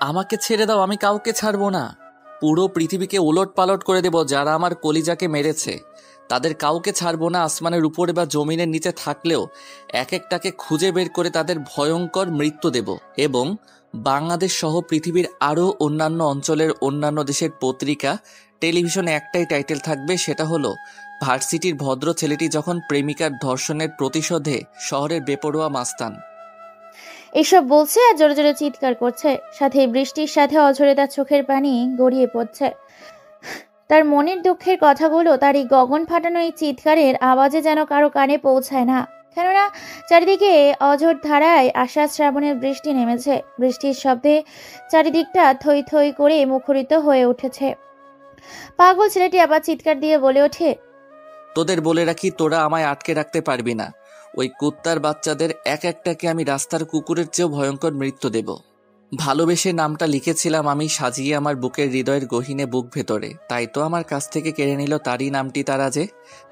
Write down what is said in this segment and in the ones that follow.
আমাকে ছেড়ে দাও, আমি কাউকে ছাড়বো না। পুরো পৃথিবীকে ওলট পালট করে দেব যারা আমার কলিজাকে মেরেছে। তাদের কাউকে ছাড়বো না, আসমানের উপরে বা জমিনের নিচে থাকলেও এক একটাকে খুঁজে বের করে তাদের ভয়ঙ্কর মৃত্যু দেব। এবং বাংলাদেশ সহ পৃথিবীর আরও অন্যান্য অঞ্চলের অন্যান্য দেশের পত্রিকা, টেলিভিশনে একটাই টাইটেল থাকবে, সেটা হলো ভার্সিটির ভদ্র ছেলেটি যখন প্রেমিকার ধর্ষণের প্রতিশোধে শহরের বেপরোয়া মাস্তান। এসব বলছে আর জোরে জোরে চিৎকার করছে, সাথে বৃষ্টির সাথে অঝরে তার চোখের পানি গড়িয়ে পড়ছে। তার মনের দুঃখের কথাগুলো তার এই গগন ফাটানো এই চিৎকারের আওয়াজে যেন কারো কানে পৌঁছায় না, কেননা চারিদিকে অঝোর ধারায় আষাঢ় শ্রাবণের বৃষ্টি নেমেছে। বৃষ্টির শব্দে চারিদিকটা থই থই করে মুখরিত হয়ে উঠেছে। পাগল ছেলেটি আবার চিৎকার দিয়ে বলে ওঠে, তোদের বলে রাখি, তোরা আমায় আটকে রাখতে পারবি না। ওই কুত্তার বাচ্চাদের এক একটাকে আমি রাস্তার কুকুরের চেয়েও ভয়ঙ্কর মৃত্যু দেব। ভালোবেসে নামটা লিখেছিলাম আমি সাজিয়ে আমার বুকের হৃদয়ের গহীনে বুক ভেতরে, তাই তো আমার কাছ থেকে কেড়ে নিল তারই নামটি তারা যে।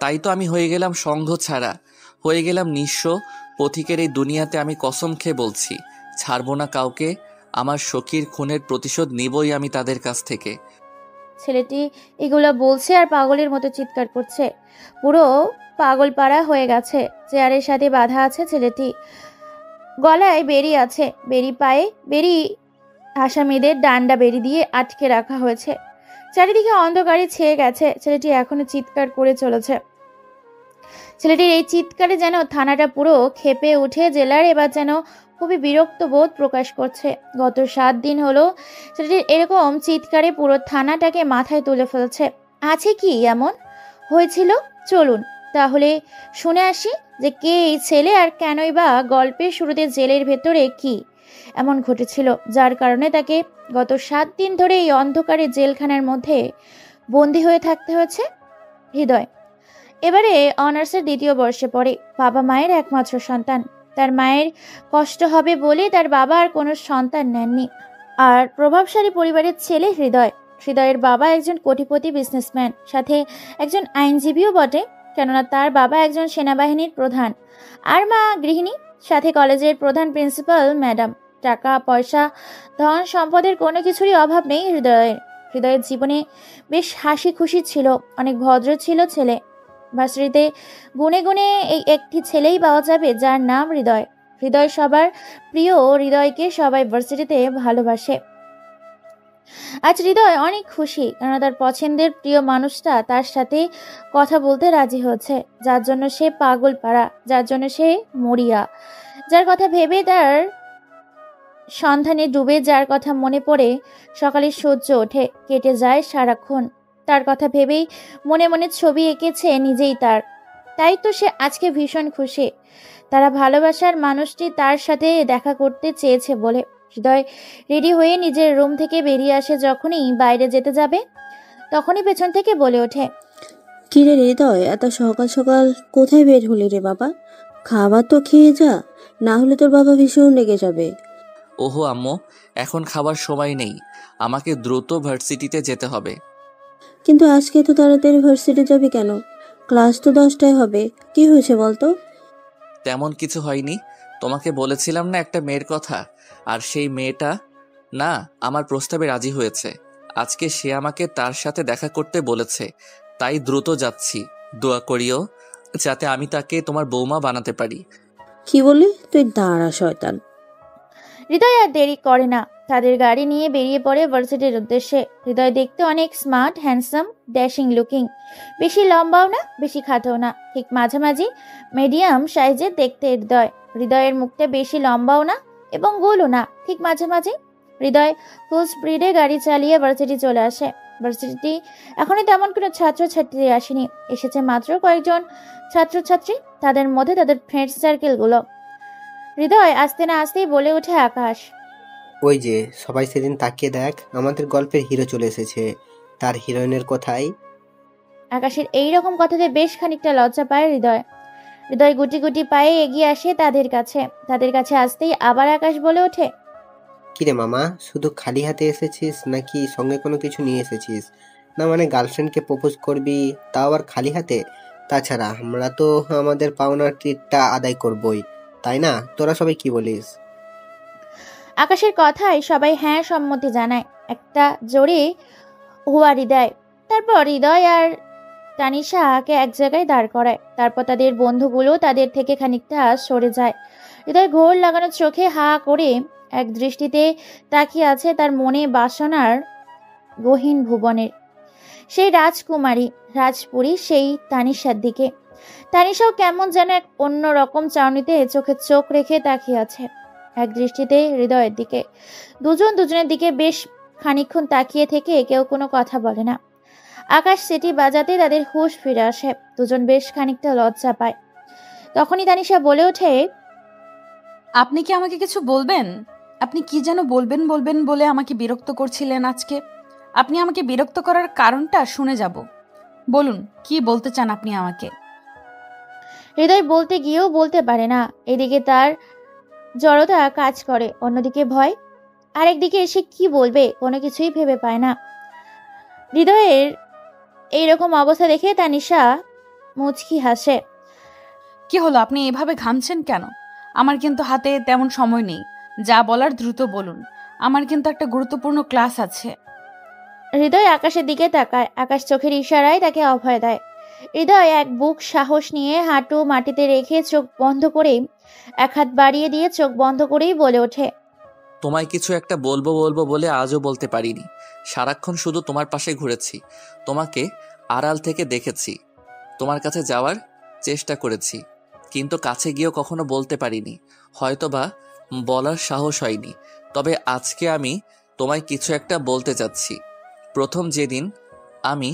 তাই তো আমি হয়ে গেলাম সংঘ ছাড়া, হয়ে গেলাম নিঃস্ব। পথিকের এই দুনিয়াতে আমি কসম খেয়ে বলছি, ছাড়বো না কাউকে। আমার সখীর খুনের প্রতিশোধ নিবই আমি তাদের কাছ থেকে। ছেলেটি এগুলো বলছে আর পাগলের মতো চিৎকার করছে। পুরো পাগল পাড়া হয়ে গেছে। চেয়ারের সাথে বাঁধা আছে ছেলেটি, গলায় বেরি আছে, বেরি পায়ে বেরি, আসামিদের ডান্ডা বেরি দিয়ে আটকে রাখা হয়েছে। চারিদিকে অন্ধকারে ছেয়ে গেছে। ছেলেটি এখনো চিৎকার করে চলেছে। ছেলেটির এই চিৎকারে যেন থানাটা পুরো খেপে উঠে জেলার এবার যেন খুবই বিরক্ত বোধ প্রকাশ করছে। গত 7 দিন হলো ছেলেটির এরকম চিৎকারে পুরো থানাটাকে মাথায় তুলে ফেলছে। আছে কি এমন হয়েছিল? চলুন তাহলে শুনে আসি যে কে এই ছেলে আর কেনই বা গল্পের শুরুতে জেলের ভেতরে কি এমন ঘটেছিল যার কারণে তাকে গত 7 দিন ধরে এই অন্ধকারে জেলখানার মধ্যে বন্দী হয়ে থাকতে হয়েছে। হৃদয় এবারে অনার্সের 2য় বর্ষে পড়ে। বাবা মায়ের একমাত্র সন্তান। তার মায়ের কষ্ট হবে বলে তার বাবা আর কোনো সন্তান নেননি। আর প্রভাবশালী পরিবারের ছেলে হৃদয়। হৃদয়ের বাবা একজন কোটিপতি বিজনেসম্যান, সাথে একজন আইনজীবীও বটে, কেননা তার বাবা একজন সেনাবাহিনীর প্রধান আর মা গৃহিণী, সাথে কলেজের প্রধান প্রিন্সিপাল ম্যাডাম। টাকা পয়সা ধন সম্পদের কোনো কিছুরই অভাব নেই হৃদয়ের। হৃদয়ের জীবনে বেশ হাসি খুশি ছিল, অনেক ভদ্র ছিল ছেলে। ভার্সিটিতে গুনে গুনে এই একটি ছেলেই পাওয়া যাবে যার নাম হৃদয়। হৃদয় সবার প্রিয়, হৃদয়কে সবাই ভার্সিটিতে ভালোবাসে। আজ হৃদয় অনেক খুশি, কেননা তার পছন্দের প্রিয় মানুষটা তার সাথে কথা বলতে রাজি হচ্ছে, যার জন্য সে পাগল পাড়া, যার জন্য সে মরিয়া, যার কথা ভেবে তার সন্ধানে ডুবে, যার কথা মনে পড়ে সকালে সূর্য ওঠে, কেটে যায় সারাক্ষণ। তার কথা ভেবেই মনে মনে ছবি এঁকেছে নিজেই তার। তাই তো সে আজকে ভীষণ খুশি। তারা ভালোবাসার মানুষটি তার সাথে দেখা করতে চেয়েছে বলে। হৃদয় রেডি হয়ে নিজের রুম থেকে বেরিয়ে আসে। যখনই বাইরে যেতে যাবে তখনই পেছন থেকে বলে ওঠে, কিরে হৃদয়, এত সকাল সকাল কোথায় বের হলি রে বাবা? খাবার তো খেয়ে যা, না হলে তোর বাবা ভীষণ রেগে যাবে। ওহো আম্মু, এখন খাবার সময় নেই, আমাকে দ্রুত ভার্সিটিতে যেতে হবে। কিন্তু আজকে তো তাড়াতাড়ি ভার্সিটি যাবি কেন? ক্লাস তো 10টায় হবে। কি হয়েছে বলতো? তেমন কিছু হয়নি, তোমাকে বলেছিলাম না একটা মেয়ের কথা, আর সেই মেয়েটা না আমার প্রস্তাবে রাজি হয়েছে। আজকে সে আমাকে তার সাথে দেখা করতে বলেছে, তাই দ্রুত যাচ্ছি। দোয়া করিও যাতে আমি তাকে তোমার বৌমা বানাতে পারি। কি বলি? তুই দাঁড়া শয়তান। হৃদয় আর দেরি করে না, তাদের গাড়ি নিয়ে বেরিয়ে পড়ে ভার্সিটির উদ্দেশ্যে। হৃদয় দেখতে অনেক স্মার্ট, হ্যান্ডসাম, ড্যাশিং লুকিং। বেশি লম্বাও না, বেশি খাটোও না, ঠিক মাঝামাঝি মিডিয়াম সাইজের দেখতে হৃদয়। হৃদয়ের মুখটা বেশি লম্বাও না এবং গোলও না, ঠিক মাঝামাঝি। হৃদয় ফুল স্পিডে গাড়ি চালিয়ে ভার্সিটি চলে আসে। ভার্সিটি এখনই তেমন কোনো ছাত্রছাত্রী আসেনি, এসেছে মাত্র কয়েকজন ছাত্রছাত্রী, তাদের মধ্যে তাদের ফ্রেন্ড সার্কেলগুলো। হৃদয় আসতে না আসতেই বলে ওঠে আকাশ, ওই যে সবাই সেদিন তাকিয়ে দেখ, আমাদের গল্পের হিরো চলে এসেছে। তার হিরোইনের কোথায়? আকাশের এইরকম কথাতে বেশ খানিকটা লজ্জা পায় হৃদয়। হৃদয় গুটি গুটি পায়ে এগিয়ে আসে তাদের কাছে। তাদের কাছে আসতেই আবার আকাশ বলে ওঠে, কিরে মামা, শুধু খালি হাতে এসেছিস নাকি সঙ্গে কোনো কিছু নিয়ে এসেছিস? না মানে গার্লফ্রেন্ডকে প্রপোজ করবি, তাও আবার খালি হাতে? তাছাড়া আমরা তো আমাদের পাওনার ট্রিটটা আদায় করবই, তাই না? তোরা সবাই কি বলিস? আকাশের কথায় সবাই হ্যাঁ সম্মতি জানায়, একটা জোরে হুয়ারি দেয়। তারপর হৃদয় আর তানিশাকে এক জায়গায় দাঁড় করায়। তারপর তাদের বন্ধুগুলো তাদের থেকে খানিকটা সরে যায়। হৃদয় ঘোর লাগানো চোখে হা করে এক দৃষ্টিতে তাকিয়ে আছে তার মনে বাসনার গহীন ভুবনের সেই রাজকুমারী রাজপুরী সেই তানিশার দিকে। তানিশাও কেমন যেন এক অন্য রকম চাউনিতে চোখে চোখ রেখে তাকিয়ে আছে এক দৃষ্টিতে হৃদয়ের দিকে। দুজন দুজনের দিকে বেশ খানিকক্ষণ তাকিয়ে থেকে কেউ কোনো কথা বলে না। আকাশ সিটি বাজাতে তাদের হুঁশ ফিরে আসে। দুজন বেশ খানিকটা লজ্জা পায়। তখনই তানিশা বলে ওঠে, আপনি কি আমাকে কিছু বলবেন? আপনি কি যেন বলবেন বলবেন বলে আমাকে বিরক্ত করছিলেন আজকে। আপনি আমাকে বিরক্ত করার কারণটা শুনে যাব। বলুন, কি বলতে চান আপনি আমাকে? হৃদয় বলতে গিয়েও বলতে পারে না। এদিকে তার জড়তা কাজ করে, অন্যদিকে ভয়। আরেকদিকে এসে কি বলবে কোনো কিছুই ভেবে পায় না। হৃদয়ের এইরকম অবস্থা দেখে তানিশা মুচকি হাসে। কি হলো, আপনি এভাবে ঘামছেন কেন? আমার কিন্তু হাতে তেমন সময় নেই। যা বলার দ্রুত বলুন, আমার কিন্তু একটা গুরুত্বপূর্ণ ক্লাস আছে। হৃদয় আকাশের দিকে তাকায়। আকাশ চোখের ইশারায় তাকে অভয় দেয়। হৃদয় এক বুক সাহস নিয়ে হাঁটু মাটিতে রেখে চোখ বন্ধ করে এক হাত বাড়িয়ে দিয়ে চোখ বন্ধ করেই বলে ওঠে, তোমায় কিছু একটা বলবো বলবো বলে আজও বলতে পারিনি। সারাক্ষণ শুধু তোমার পাশে ঘুরেছি, তোমাকে আড়াল থেকে দেখেছি, তোমার কাছে যাওয়ার চেষ্টা করেছি, কিন্তু কাছে গিয়েও কখনো বলতে পারিনি, হয়তোবা বলার সাহস হয়নি। তবে আজকে আমি তোমায় কিছু একটা বলতে চাচ্ছি। প্রথম যেদিন আমি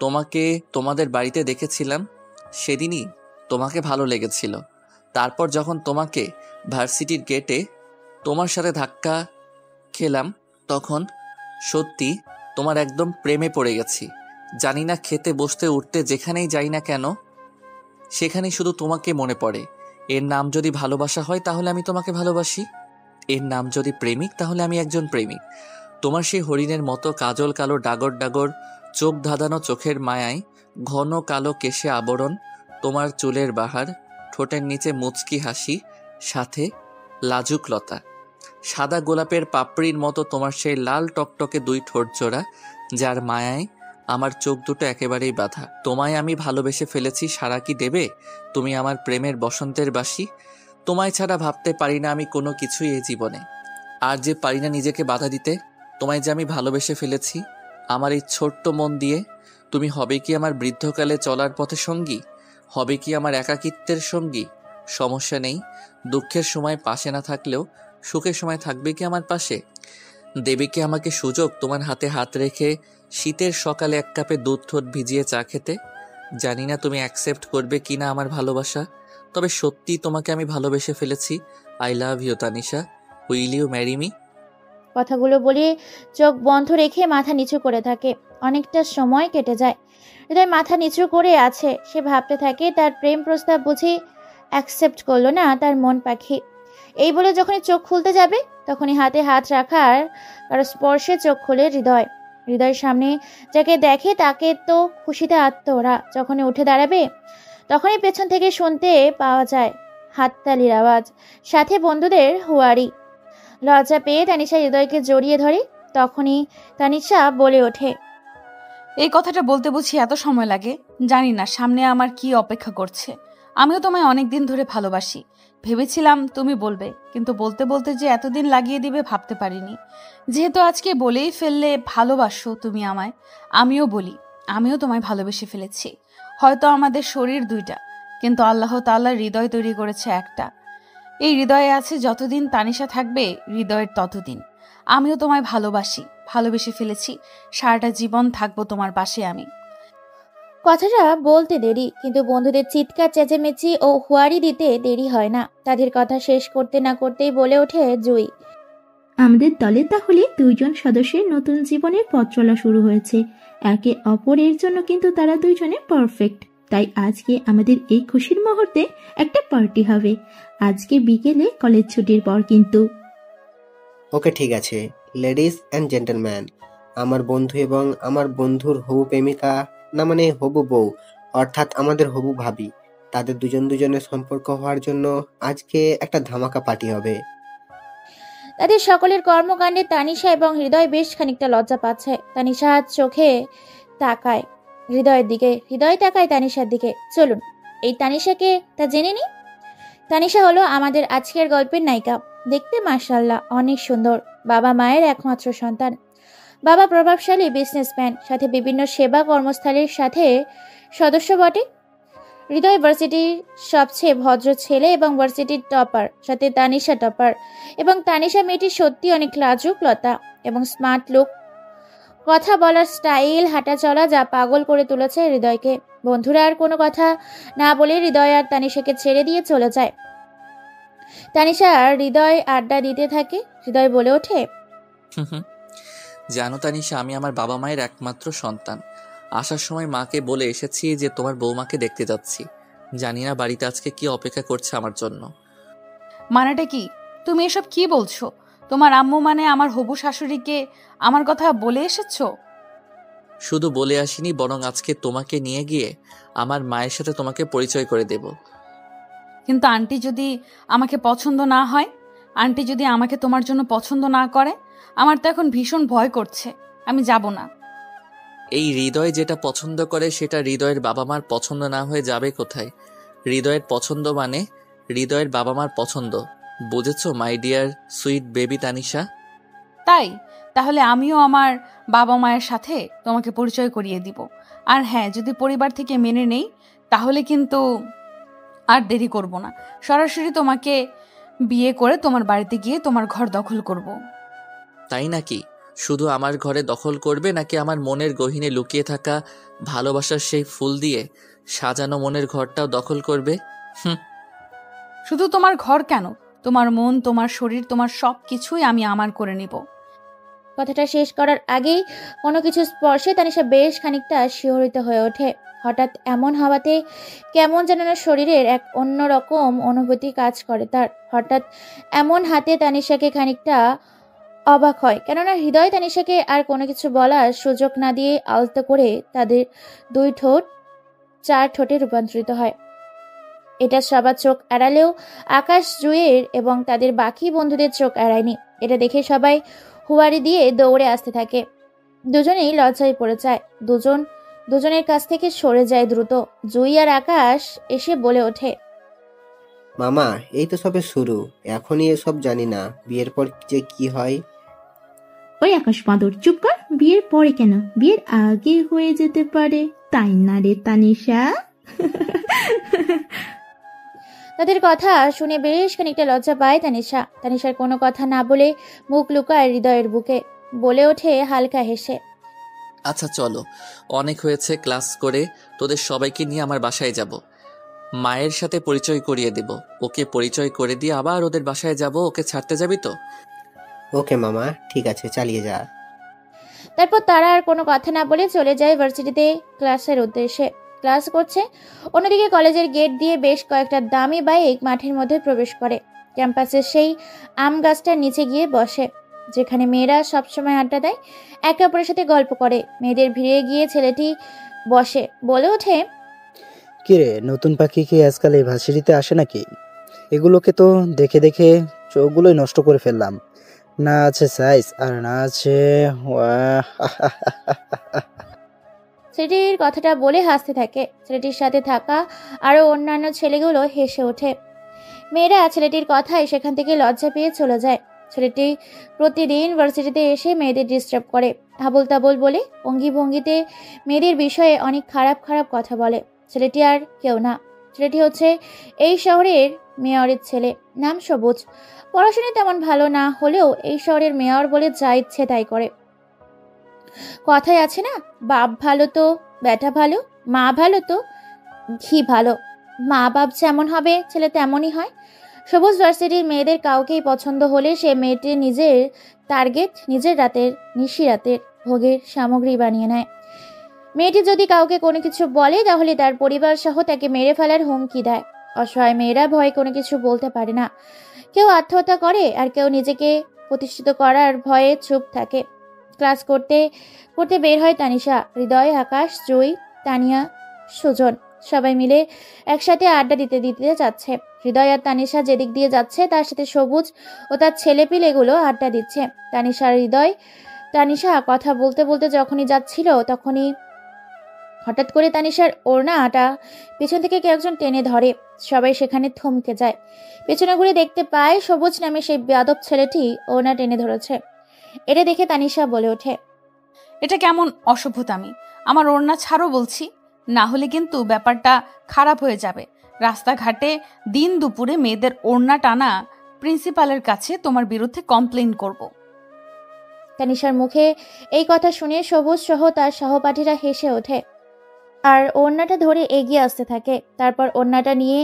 তোমাকে তোমাদের বাড়িতে দেখেছিলাম সেদিনই তোমাকে ভালো লেগেছিল। তারপর যখন তোমাকে ভার্সিটির গেটে তোমার সাথে ধাক্কা খেলাম, তখন সত্যি তোমার একদম প্রেমে পড়ে গেছি। জানি না, খেতে বসতে উঠতে যেখানেই যাই না কেন সেখানেই শুধু তোমাকে মনে পড়ে। এর নাম যদি ভালোবাসা হয় তাহলে আমি তোমাকে ভালোবাসি, এর নাম যদি প্রেমিক তাহলে আমি একজন প্রেমিক। তোমার সেই হরিণের মতো কাজল কালো ডাগর ডাগর চোখ ধাঁধানো চোখের মায়ায় ঘন কালো কেশে আবরণ, তোমার চুলের বাহার, ঠোঁটের নিচে মুচকি হাসি, সাথে লাজুক লতা, সাদা গোলাপের পাপড়ির মতো তোমার সেই লাল টকটকে দুই ঠোঁট জোড়া, যার মায়ায় আমার চোখ দুটো একেবারেই বাঁধা। তোমায় আমি ভালোবেসে ফেলেছি, সারা কি দেবে তুমি আমার প্রেমের বসন্তের বাসি? তোমায় ছাড়া ভাবতে পারি না আমি কোনো কিছুই এই জীবনে, আর যে পারি না নিজেকে বাধা দিতে। তোমায় যে আমি ভালোবেসে ফেলেছি আমার এই ছোট্ট মন দিয়ে। তুমি হবে কি আমার বৃদ্ধকালে চলার পথে সঙ্গী? হবে কি আমার একাকিত্বের সঙ্গী? সমস্যা নেই, দুঃখের সময় পাশে না থাকলেও সুখের সময় থাকবে কি আমার পাশে? দেবে কি আমাকে সুযোগ তোমার হাতে হাত রেখে শীতের সকালে এক কাপে দুধ ঠোঁট ভিজিয়ে চা খেতে? জানি না তুমি অ্যাকসেপ্ট করবে কি না আমার ভালোবাসা, তবে সত্যি তোমাকে আমি ভালোবেসে ফেলেছি। I love you Tanisha, will you marry me? কথাগুলো বলে চোখ বন্ধ রেখে মাথা নিচু করে থাকে। অনেকটা সময় কেটে যায়। হৃদয় মাথা নিচু করে আছে। সে ভাবতে থাকে তার প্রেম প্রস্তাব বুঝি অ্যাকসেপ্ট করলো না তার মন পাখি। এই বলে যখনই চোখ খুলতে যাবে তখনই হাতে হাত রাখার কারো স্পর্শে চোখ খোলে হৃদয়। হৃদয়ের সামনে যাকে দেখে তাকে তো খুশিতে আত্মহারা। যখনই উঠে দাঁড়াবে তখনই পেছন থেকে শুনতে পাওয়া যায় হাততালির আওয়াজ, সাথে বন্ধুদের হুয়ারি। লজ্জা পেয়ে তানিশা হৃদয়কে জড়িয়ে ধরে। তখনই তানিশা বলে ওঠে, এই কথাটা বলতে বুঝি এত সময় লাগে? জানি না সামনে আমার কি অপেক্ষা করছে। আমিও তোমায় অনেকদিন ধরে ভালোবাসি। ভেবেছিলাম তুমি বলবে, কিন্তু বলতে বলতে যে এতদিন লাগিয়ে দিবে ভাবতে পারিনি। যেহেতু আজকে বলেই ফেললে ভালোবাসো তুমি আমায়, আমিও বলি আমিও তোমায় ভালোবেসে ফেলেছি। হয়তো আমাদের শরীর দুইটা, কিন্তু আল্লাহ তাআলা হৃদয় তৈরি করেছে একটা। এই হৃদয়ে আছে যতদিন তানিশা থাকবে হৃদয়ের ততদিন। আমিও তোমায় ভালোবাসি, ভালোবেসে ফেলেছি। সারাটা জীবন থাকবো তোমার পাশে আমি। কথাটা বলতে দেরি, কিন্তু বন্ধুদের চিৎকার চেঁচেমেচি ও হুয়ারি দিতে দেরি হয় না। তাদের কথা শেষ করতে না করতেই বলে ওঠে জুই, আমাদের দলে তাহলে 2 জন সদস্যের নতুন জীবনের পথ চলা শুরু হয়েছে। একে অপরের জন্য কিন্তু তারা 2 জনে পারফেক্ট। তাই আজকে আমাদের এই খুশির মুহূর্তে একটা পার্টি হবে। আজকে বিকেলে কলেজ ছুটির পর কিন্তু। ওকে, ঠিক আছে। লেডিস অ্যান্ড জেন্টলম্যান, আমার বন্ধু এবং আমার বন্ধুর হবু প্রেমিকা, না মানে হবু বউ, অর্থাৎ আমাদের হবু ভাবি, তাদের দুজনের সম্পর্ক হওয়ার জন্য আজকে একটা ধামাকা পার্টি হবে। তাদের সকলের কর্মকাণ্ডে তানিশা এবং হৃদয় বেশ খানিকটা লজ্জা পাচ্ছে। তানিশা চোখে তাকায় হৃদয়ের দিকে, হৃদয় তাকায় তানিশার দিকে। চলুন এই তানিশাকে তা জেনে নি। তানিশা হলো আমাদের আজকের গল্পের নায়িকা। দেখতে মাশাআল্লাহ অনেক সুন্দর। বাবা মায়ের একমাত্র সন্তান। বাবা প্রভাবশালী বিজনেসম্যান, সাথে বিভিন্ন সেবা কর্মস্থলের সাথে সদস্য বটে। হৃদয় ভার্সিটির সবচেয়ে ভদ্র ছেলে এবং ভার্সিটির টপার, সাথে তানিশা টপার। এবং তানিশা মেয়েটি সত্যি অনেক লাজুক লতা এবং স্মার্ট লুক, কথা বলার স্টাইল, হাঁটা চলা যা পাগল করে তুলেছে হৃদয়কে। বন্ধুরা আর কোনো কথা না বলে হৃদয় আর তানিশাকে ছেড়ে দিয়ে চলে যায়। তানিশা আর হৃদয় আড্ডা দিতে থাকে। হৃদয় বলে ওঠে, জানো তানিশা, আমি আমার বাবা মায়ের একমাত্র সন্তান। আসার সময় মাকে বলে এসেছি যে তোমার বৌমাকে দেখতে যাচ্ছি। জানি না বাড়িতে আজকে কি অপেক্ষা করছে আমার জন্য। মানেটা কি? তুমি এসব কি বলছো? তোমার আম্মু মানে আমার হবু শাশুড়িকে আমার কথা বলে এসেছো? শুধু বলে আসিনি, বরং আজকে তোমাকে নিয়ে গিয়ে আমার মায়ের সাথে তোমাকে পরিচয় করে দেব। কিন্তু আন্টি যদি আমাকে পছন্দ না হয়, আন্টি যদি আমাকে তোমার জন্য পছন্দ না করে, আমার তো এখন ভীষণ ভয় করছে। আমি যাব না। এই হৃদয় যেটা পছন্দ করে সেটা হৃদয়ের বাবা মার পছন্দ না হয়ে যাবে কোথায়? হৃদয়ের পছন্দ মানে হৃদয়ের বাবা মার পছন্দ। বুঝেছো my dear sweet baby Tanisha? তাই তাহলে আমিও আমার বাবা মায়ের সাথে তোমাকে পরিচয় করিয়ে দিব। আর হ্যাঁ, যদি পরিবার থেকে মেনে নেই তাহলে কিন্তু আর দেরি করব না। সরাসরি তোমাকে বিয়ে করে তোমার বাড়িতে গিয়ে তোমার ঘর দখল করব। তাই নাকি? শুধু আমার ঘরে দখল করবে, নাকি আমার মনের গহীনে লুকিয়ে থাকা ভালোবাসার সেই ফুল দিয়ে সাজানো মনের ঘরটাও দখল করবে? হুম। শুধু তোমার ঘর কেন, তোমার মন, তোমার শরীর, তোমার সব কিছুই আমি আমার করে নিব। কথাটা শেষ করার আগেই কোনো কিছু স্পর্শে তানিশা বেশ খানিকটা শিহরিত হয়ে ওঠে। হঠাৎ এমন হওয়াতে কেমন যেন না শরীরের এক অন্যরকম অনুভূতি কাজ করে তার। হঠাৎ এমন হাতে তানিশাকে খানিকটা অবাক হয়, কেননা হৃদয় তানিশাকে আর কোনো কিছু বলার সুযোগ না দিয়ে আলতো করে তাদের দুই ঠোঁট চার ঠোঁটে রূপান্তরিত হয়। এটা সবার চোখ এড়ালেও আকাশ, জুয়ের এবং তাদের বাকি বন্ধুদের চোখ এড়ায়নি। এটা দেখে সবাই হুয়ারি দিয়ে দৌড়ে আসতে থাকে। দুজনেই লজ্জায় পড়ে যায়। দুজনের কাছ থেকে সরে যায় দ্রুত। জুই আর আকাশ এসে বলে ওঠে, মামা, এই তো সবে শুরু, এখনই এসব জানি না, বিয়ের পর যে কি হয়। ওই আকাশ বাঁদর, চুপ কর। বিয়ের পরে কেন, বিয়ের আগে হয়ে যেতে পারে, তাই না রে তানিশা? তাদের কথা শুনে বেশ খানিকটা লজ্জা পায় তানিশা। তানিশার কোনো কথা না বলে মুখ লুকায় হৃদয়ের বুকে। বলে ওঠে হালকা হেসে, আচ্ছা চলো, অনেক হয়েছে ক্লাস করে। তোদের সবাইকে নিয়ে আমার বাসায় যাব। মায়ের সাথে পরিচয় করিয়ে দেব। ওকে পরিচয় করে দিয়ে আবার ওদের বাসায় যাব। ওকে ছাড়তে যাবি তো? ওকে মামা, ঠিক আছে, চালিয়ে যা। তারপর তারা আর কোনো কথা না বলে চলে যায় ভার্সিটিতে ক্লাসের উদ্দেশ্যে। ক্লাস করছে। অন্যদিকে কলেজের গেট দিয়ে বেশ কয়েকটা দামি বাইক মাঠের মধ্যে প্রবেশ করে। ক্যাম্পাসের সেই আম গাছটার নিচে গিয়ে বসে, যেখানে মেয়েরা সবসময় আড্ডা দেয়, একে অপরের সাথে গল্প করে। মেয়েদের ভিড়ে গিয়ে ছেলেটি বসে, বলে ওঠে, কিরে, নতুন পাখি কি আজকাল এই ভার্সিটিতে আসে নাকি? এগুলোকে তো দেখে দেখে চোখগুলোই নষ্ট করে ফেললাম। না আছে সাইজ আর না আছে ছেলেটির কথাটা বলে হাসতে থাকে। ছেলেটির সাথে থাকা আরো অন্যান্য ছেলেগুলো হেসে ওঠে। মেয়েরা ছেলেটির কথায় সেখান থেকে লজ্জা পেয়ে চলে যায়। ছেলেটি প্রতিদিন ভার্সিটিতে এসে মেয়েদের ডিস্টার্ব করে, আবোল তাবোল বলে, অঙ্গি ভঙ্গিতে মেয়েদের বিষয়ে অনেক খারাপ খারাপ কথা বলে। ছেলেটি আর কেউ না, ছেলেটি হচ্ছে এই শহরের মেয়রের ছেলে। নাম সবুজ। পড়াশোনায় তেমন ভালো না হলেও এই শহরের মেয়র বলে যা ইচ্ছে তাই করে। কথায় আছে না, বাপ ভালো তো বেটা ভালো, মা ভালো তো ঘি ভালো। মা বাপ যেমন হবে ছেলে তেমনই হয়। সবুজ ভার্সিটির মেয়েদের কাউকেই পছন্দ হলে সে মেয়েটি নিজের টার্গেট, নিজের নিশি রাতের ভোগের সামগ্রী বানিয়ে নেয়। মেয়েটি যদি কাউকে কোনো কিছু বলে তাহলে তার পরিবার সহ তাকে মেরে ফেলার হুমকি দেয়। অসহায় মেয়েরা ভয়ে কোনো কিছু বলতে পারে না। কেউ আত্মহত্যা করে আর কেউ নিজেকে প্রতিষ্ঠিত করার ভয়ে চুপ থাকে। ক্লাস করতে করতে বের হয় তানিশা, হৃদয়, আকাশ, জুই, তানিয়া, সুজন। সবাই মিলে একসাথে আড্ডা দিতে দিতে যাচ্ছে। হৃদয় আর তানিশা যেদিক দিয়ে যাচ্ছে তার সাথে সবুজ ও তার ছেলেপিলেগুলো আড্ডা দিচ্ছে। তানিশা কথা বলতে বলতে যখনই যাচ্ছিল তখনই হঠাৎ করে তানিশার ওড়নাটা পেছন থেকে কেউ একজন টেনে ধরে। সবাই সেখানে থমকে যায়। পেছনে ঘুরে দেখতে পায় সবুজ নামে সেই বেয়াদব ছেলেটি ওড়না টেনে ধরেছে। এটা দেখে তানিশা বলে ওঠে, এটা কেমন অসভ্যতামি! আমার ওড়না ছাড়ো বলছি, না হলে কিন্তু ব্যাপারটা খারাপ হয়ে যাবে। রাস্তাঘাটে দিন দুপুরে মেয়েদের ওড়না টানা, প্রিন্সিপালের কাছে তোমার বিরুদ্ধে কমপ্লেইন করব। তানিশার মুখে এই কথা শুনে সবুজ সহ তার সহপাঠীরা হেসে ওঠে আর ওড়নাটা ধরে এগিয়ে আসতে থাকে। তারপর ওড়নাটা নিয়ে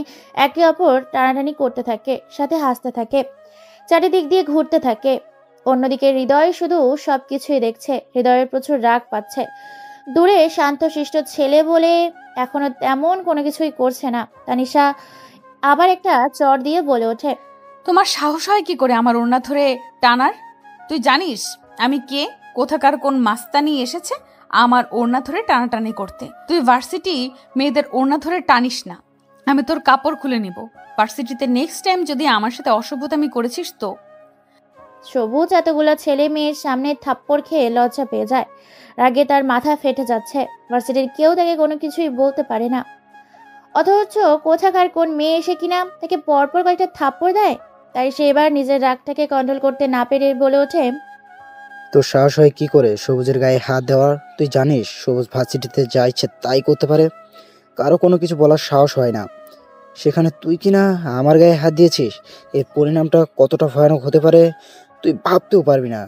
একে অপর টানাটানি করতে থাকে, সাথে হাসতে থাকে, চারিদিক দিয়ে ঘুরতে থাকে। অন্যদিকে হৃদয় শুধু সবকিছুই দেখছে। হৃদয়ের প্রচুর রাগ পাচ্ছে। দূরে শান্তশিষ্ট ছেলে বলে এখনো তেমন কোনো কিছুই করছে না। তানিশা আবার একটা চর দিয়ে বলে ওঠে, তোমার সাহস হয় কি করে আমার ওড়না ধরে টানার? তুই জানিস আমি কে? কোথাকার কোন মাস্তানি এসেছে আমার ওড়না ধরে টানাটানি করতে? তুই ভার্সিটি মেয়েদের ওড়না ধরে টানিস না, আমি তোর কাপড় খুলে নিব। ভার্সিটিতে নেক্সট টাইম যদি আমার সাথে অসভ্যতামি করেছিস তো। সবুজ এতগুলো ছেলে মেয়ের সামনে থাপ্পড় খেয়ে লজ্জা পেয়ে যায়। রাগে তার মাথা ফেটে যাচ্ছে। ভার্সিটির কেউ তাকে কোনো কিছুই বলতে পারে না, অথচ কোথাকার কোন মেয়ে এসে কিনা তাকে পরপর কয়েকটা থাপ্পড় দেয়। তাই সে এবার নিজের রাগটাকে কন্ট্রোল করতে না পেরে বলে ওঠে, তোর সাহস হয় কি করে সবুজের গায়ে হাত দেওয়ার? তুই জানিস সবুজ ভার্সিটিতে যা ইচ্ছে তাই করতে পারে, কারো কোনো কিছু বলার সাহস হয় না। সেখানে তুই কিনা আমার গায়ে হাত দিয়েছিস। এর পরিণামটা কতটা ভয়ানক হতে পারে তুই ভাবতেও পারবি না।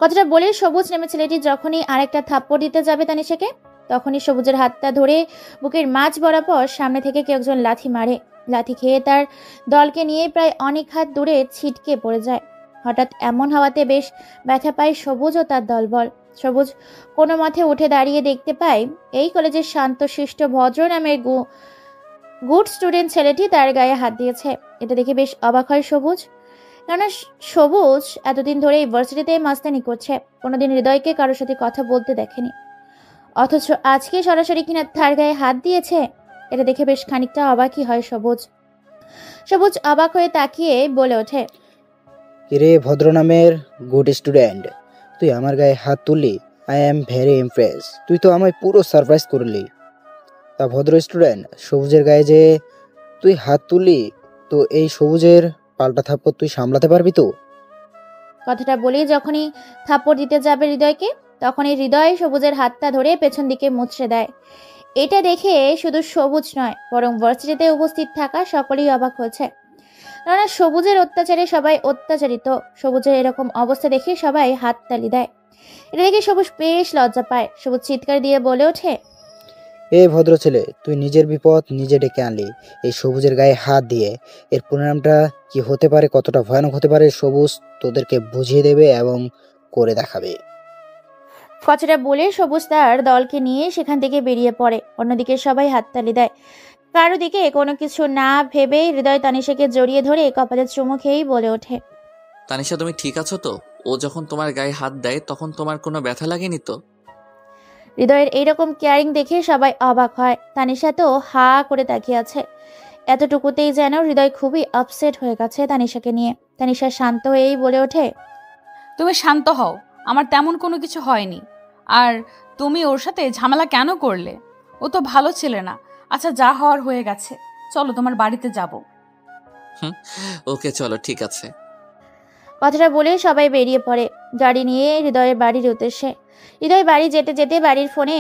কথাটা বলে সবুজ নামে ছেলেটি যখনই আরেকটা থাপ্পড় দিতে যাবে তানিশাকে, তখনই সবুজের হাতটা ধরে বুকের মাঝ বরাবর সামনে থেকে কেউ একজন লাথি মারে। লাথি খেয়ে তার দলকে নিয়ে প্রায় অনেক হাত দূরে ছিটকে পড়ে যায়। হঠাৎ এমন হাওয়াতে বেশ ব্যথা পায় সবুজ ও তার দলবল। সবুজ কোনো মতে উঠে দাঁড়িয়ে দেখতে পায় এই কলেজের শান্তশিষ্ট ভদ্র নামের গুড স্টুডেন্ট ছেলেটি তার গায়ে হাত দিয়েছে। এটা দেখে বেশ অবাক হয় সবুজ, কেননা সবুজ এতদিন ধরে ইউনিভার্সিটিতে মাস্তানি করছে, কোনোদিন হৃদয়কে কারোর সাথে কথা বলতে দেখেনি। অথচ আজকে সরাসরি কিনা তার গায়ে হাত দিয়েছে। এটা দেখে বেশ খানিকটা অবাকই হয় সবুজ। সবুজ অবাক হয়ে তাকিয়ে বলে ওঠে, রে ভদ্র নামের গুড স্টুডেন্ট, তুই আমার গায়ে হাত তুললি। I am very impress. তুই তো আমায় পুরো সারপ্রাইজ করলি। তা ভদ্র স্টুডেন্ট, সবুজের গায়ে যে তুই হাত তুললি, তো এই সবুজের পাল্টা থাপ্পড় তুই সামলাতে পারবি তো? কথাটা বলেই যখনই থাপ্পড় দিতে যাবে হৃদয়কে, তখনই হৃদয় সবুজের হাতটা ধরে পেছন দিকে মুচড়ে দেয়। এটা দেখে শুধু সবুজ নয়, বরং ভার্সিটিতে উপস্থিত থাকা সকলেই অবাক হয়েছে। কেননা সবুজের অত্যাচারে সবাই অত্যাচারিত। সবুজের এরকম অবস্থা দেখে সবাই হাততালি দেয়। এটা দেখে সবুজ বেশ লজ্জা পায়। সবুজ চিৎকার দিয়ে বলে ওঠে, এ ভদ্র ছেলে, তুই নিজের বিপদ নিজে ডেকে আনলি এই সবুজের গায়ে হাত দিয়ে। এর পরিণামটা কি হতে পারে, কতটা ভয়ানক হতে পারে, সবুজ তোদেরকে বুঝিয়ে দেবে এবং করে দেখাবে। কথাটা বলে সবুজ তার দলকে নিয়ে সেখান থেকে বেরিয়ে পড়ে। অন্যদিকে সবাই হাততালি দেয়। কারো দিকে কোনো কিছু না ভেবে হৃদয় তানিশাকে জড়িয়ে ধরে কপালে চুমু খেয়েই বলে ওঠে, তানিশা তুমি ঠিক আছো তো? ও যখন তোমার গায়ে হাত দেয় তখন তোমার কোনো ব্যথা লাগেনি তো? হৃদয়ের এইরকম কেয়ারিং দেখে সবাই অবাক হয়। তানিশা তো হা করে তাকিয়ে আছে। এতটুকুতেই যেন হৃদয় খুবই আপসেট হয়ে গেছে তানিশাকে নিয়ে। তানিশা শান্ত হয়েই বলে ওঠে, তুমি শান্ত হও, আমার তেমন কোনো কিছু হয়নি। আর তুমি ওর সাথে ঝামেলা কেন করলে? ও তো ভালো ছেলে না। আচ্ছা, যা হওয়ার হয়ে গেছে, চলো তোমার বাড়িতে যাব। ওকে চলো, ঠিক আছে। কথাটা বলে সবাই বেরিয়ে পড়ে গাড়ি নিয়ে হৃদয়ের বাড়ির উদ্দেশ্যে। হৃদয় বাড়ি যেতে যেতে বাড়ির ফোনে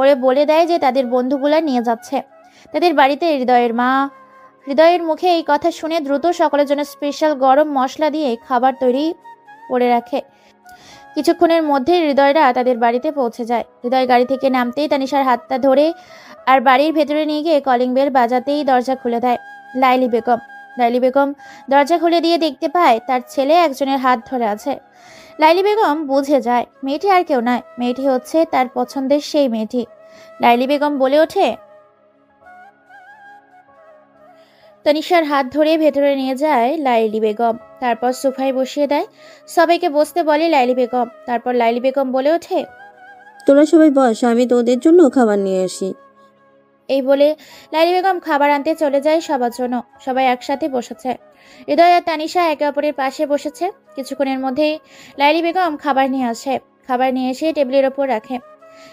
ওরে বলে দেয় যে তাদের বন্ধুগুলা নিয়ে যাচ্ছে তাদের বাড়িতে। হৃদয়ের মুখে এই কথা শুনে দ্রুত সকলের জন্য স্পেশাল গরম মশলা দিয়ে খাবার তৈরি করে রাখে। কিছুক্ষণের মধ্যে হৃদয়রা তাদের বাড়িতে পৌঁছে যায়। হৃদয় গাড়ি থেকে নামতেই তানিশার হাতটা ধরে আর বাড়ির ভেতরে নিয়ে গিয়ে কলিং বেল বাজাতেই দরজা খুলে দেয় লাইলি বেগম। লাইলি বেগম দরজা খুলে দিয়ে দেখতে পায় তার ছেলে একজনের হাত ধরে আছে। লাইলি বেগম বুঝে যায় মেয়েটি আর কেউ নয়, মেয়েটি হচ্ছে তার পছন্দের সেই মেয়েটি। লাইলি বেগম বলে ওঠে, তানিশার হাত ধরে ভেতরে নিয়ে যায় লাইলি বেগম। তারপর সোফায় বসিয়ে দেয়। সবাইকে বসতে বলে লাইলি বেগম। তারপর লাইলি বেগম বলে ওঠে, তোরা সবাই বস, আমি তোদের জন্য খাবার নিয়ে আসি। এই বলে লাইলি বেগম খাবার আনতে চলে যায় সবার জন্য। সবাই একসাথে বসেছে। হৃদয় আর তানিশা একে অপরের পাশে বসেছে। কিছুক্ষণের মধ্যেই লাইলি বেগম খাবার নিয়ে আসে। খাবার নিয়ে এসে টেবিলের ওপর রাখে।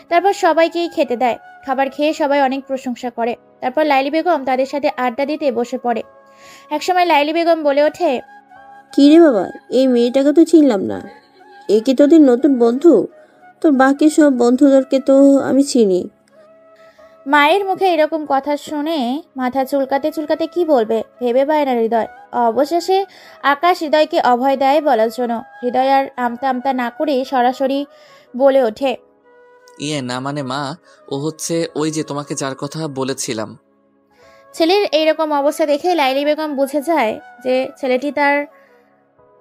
তারপর সবাইকেই খেতে দেয়। খাবার খেয়ে সবাই অনেক প্রশংসা করে। তারপর লাইলি বেগম তাদের সাথে আড্ডা দিতে বসে পড়ে। একসময় লাইলি বেগম বলে ওঠে, কি রে বাবা, এই মেয়েটাকে তো চিনলাম না। এ কি তোদের নতুন বন্ধু? তোর বাকি সব বন্ধুদেরকে তো আমি চিনি। মায়ের মুখে এরকম কথা শুনে মাথা চুলকাতে চুলকাতে কি বলবে ভেবে পায় না হৃদয়। অবশেষে আকাশ হৃদয়কে অভয় দেয় বলার জন্য। হৃদয় আর আমতা আমতা না করে সরাসরি বলে ওঠে, না মানে মা, ও হচ্ছে ওই যে তোমাকে যার কথা বলেছিলাম। ছেলের এইরকম অবস্থা দেখে লাইলি বেগম বুঝে যায় যে ছেলেটি তার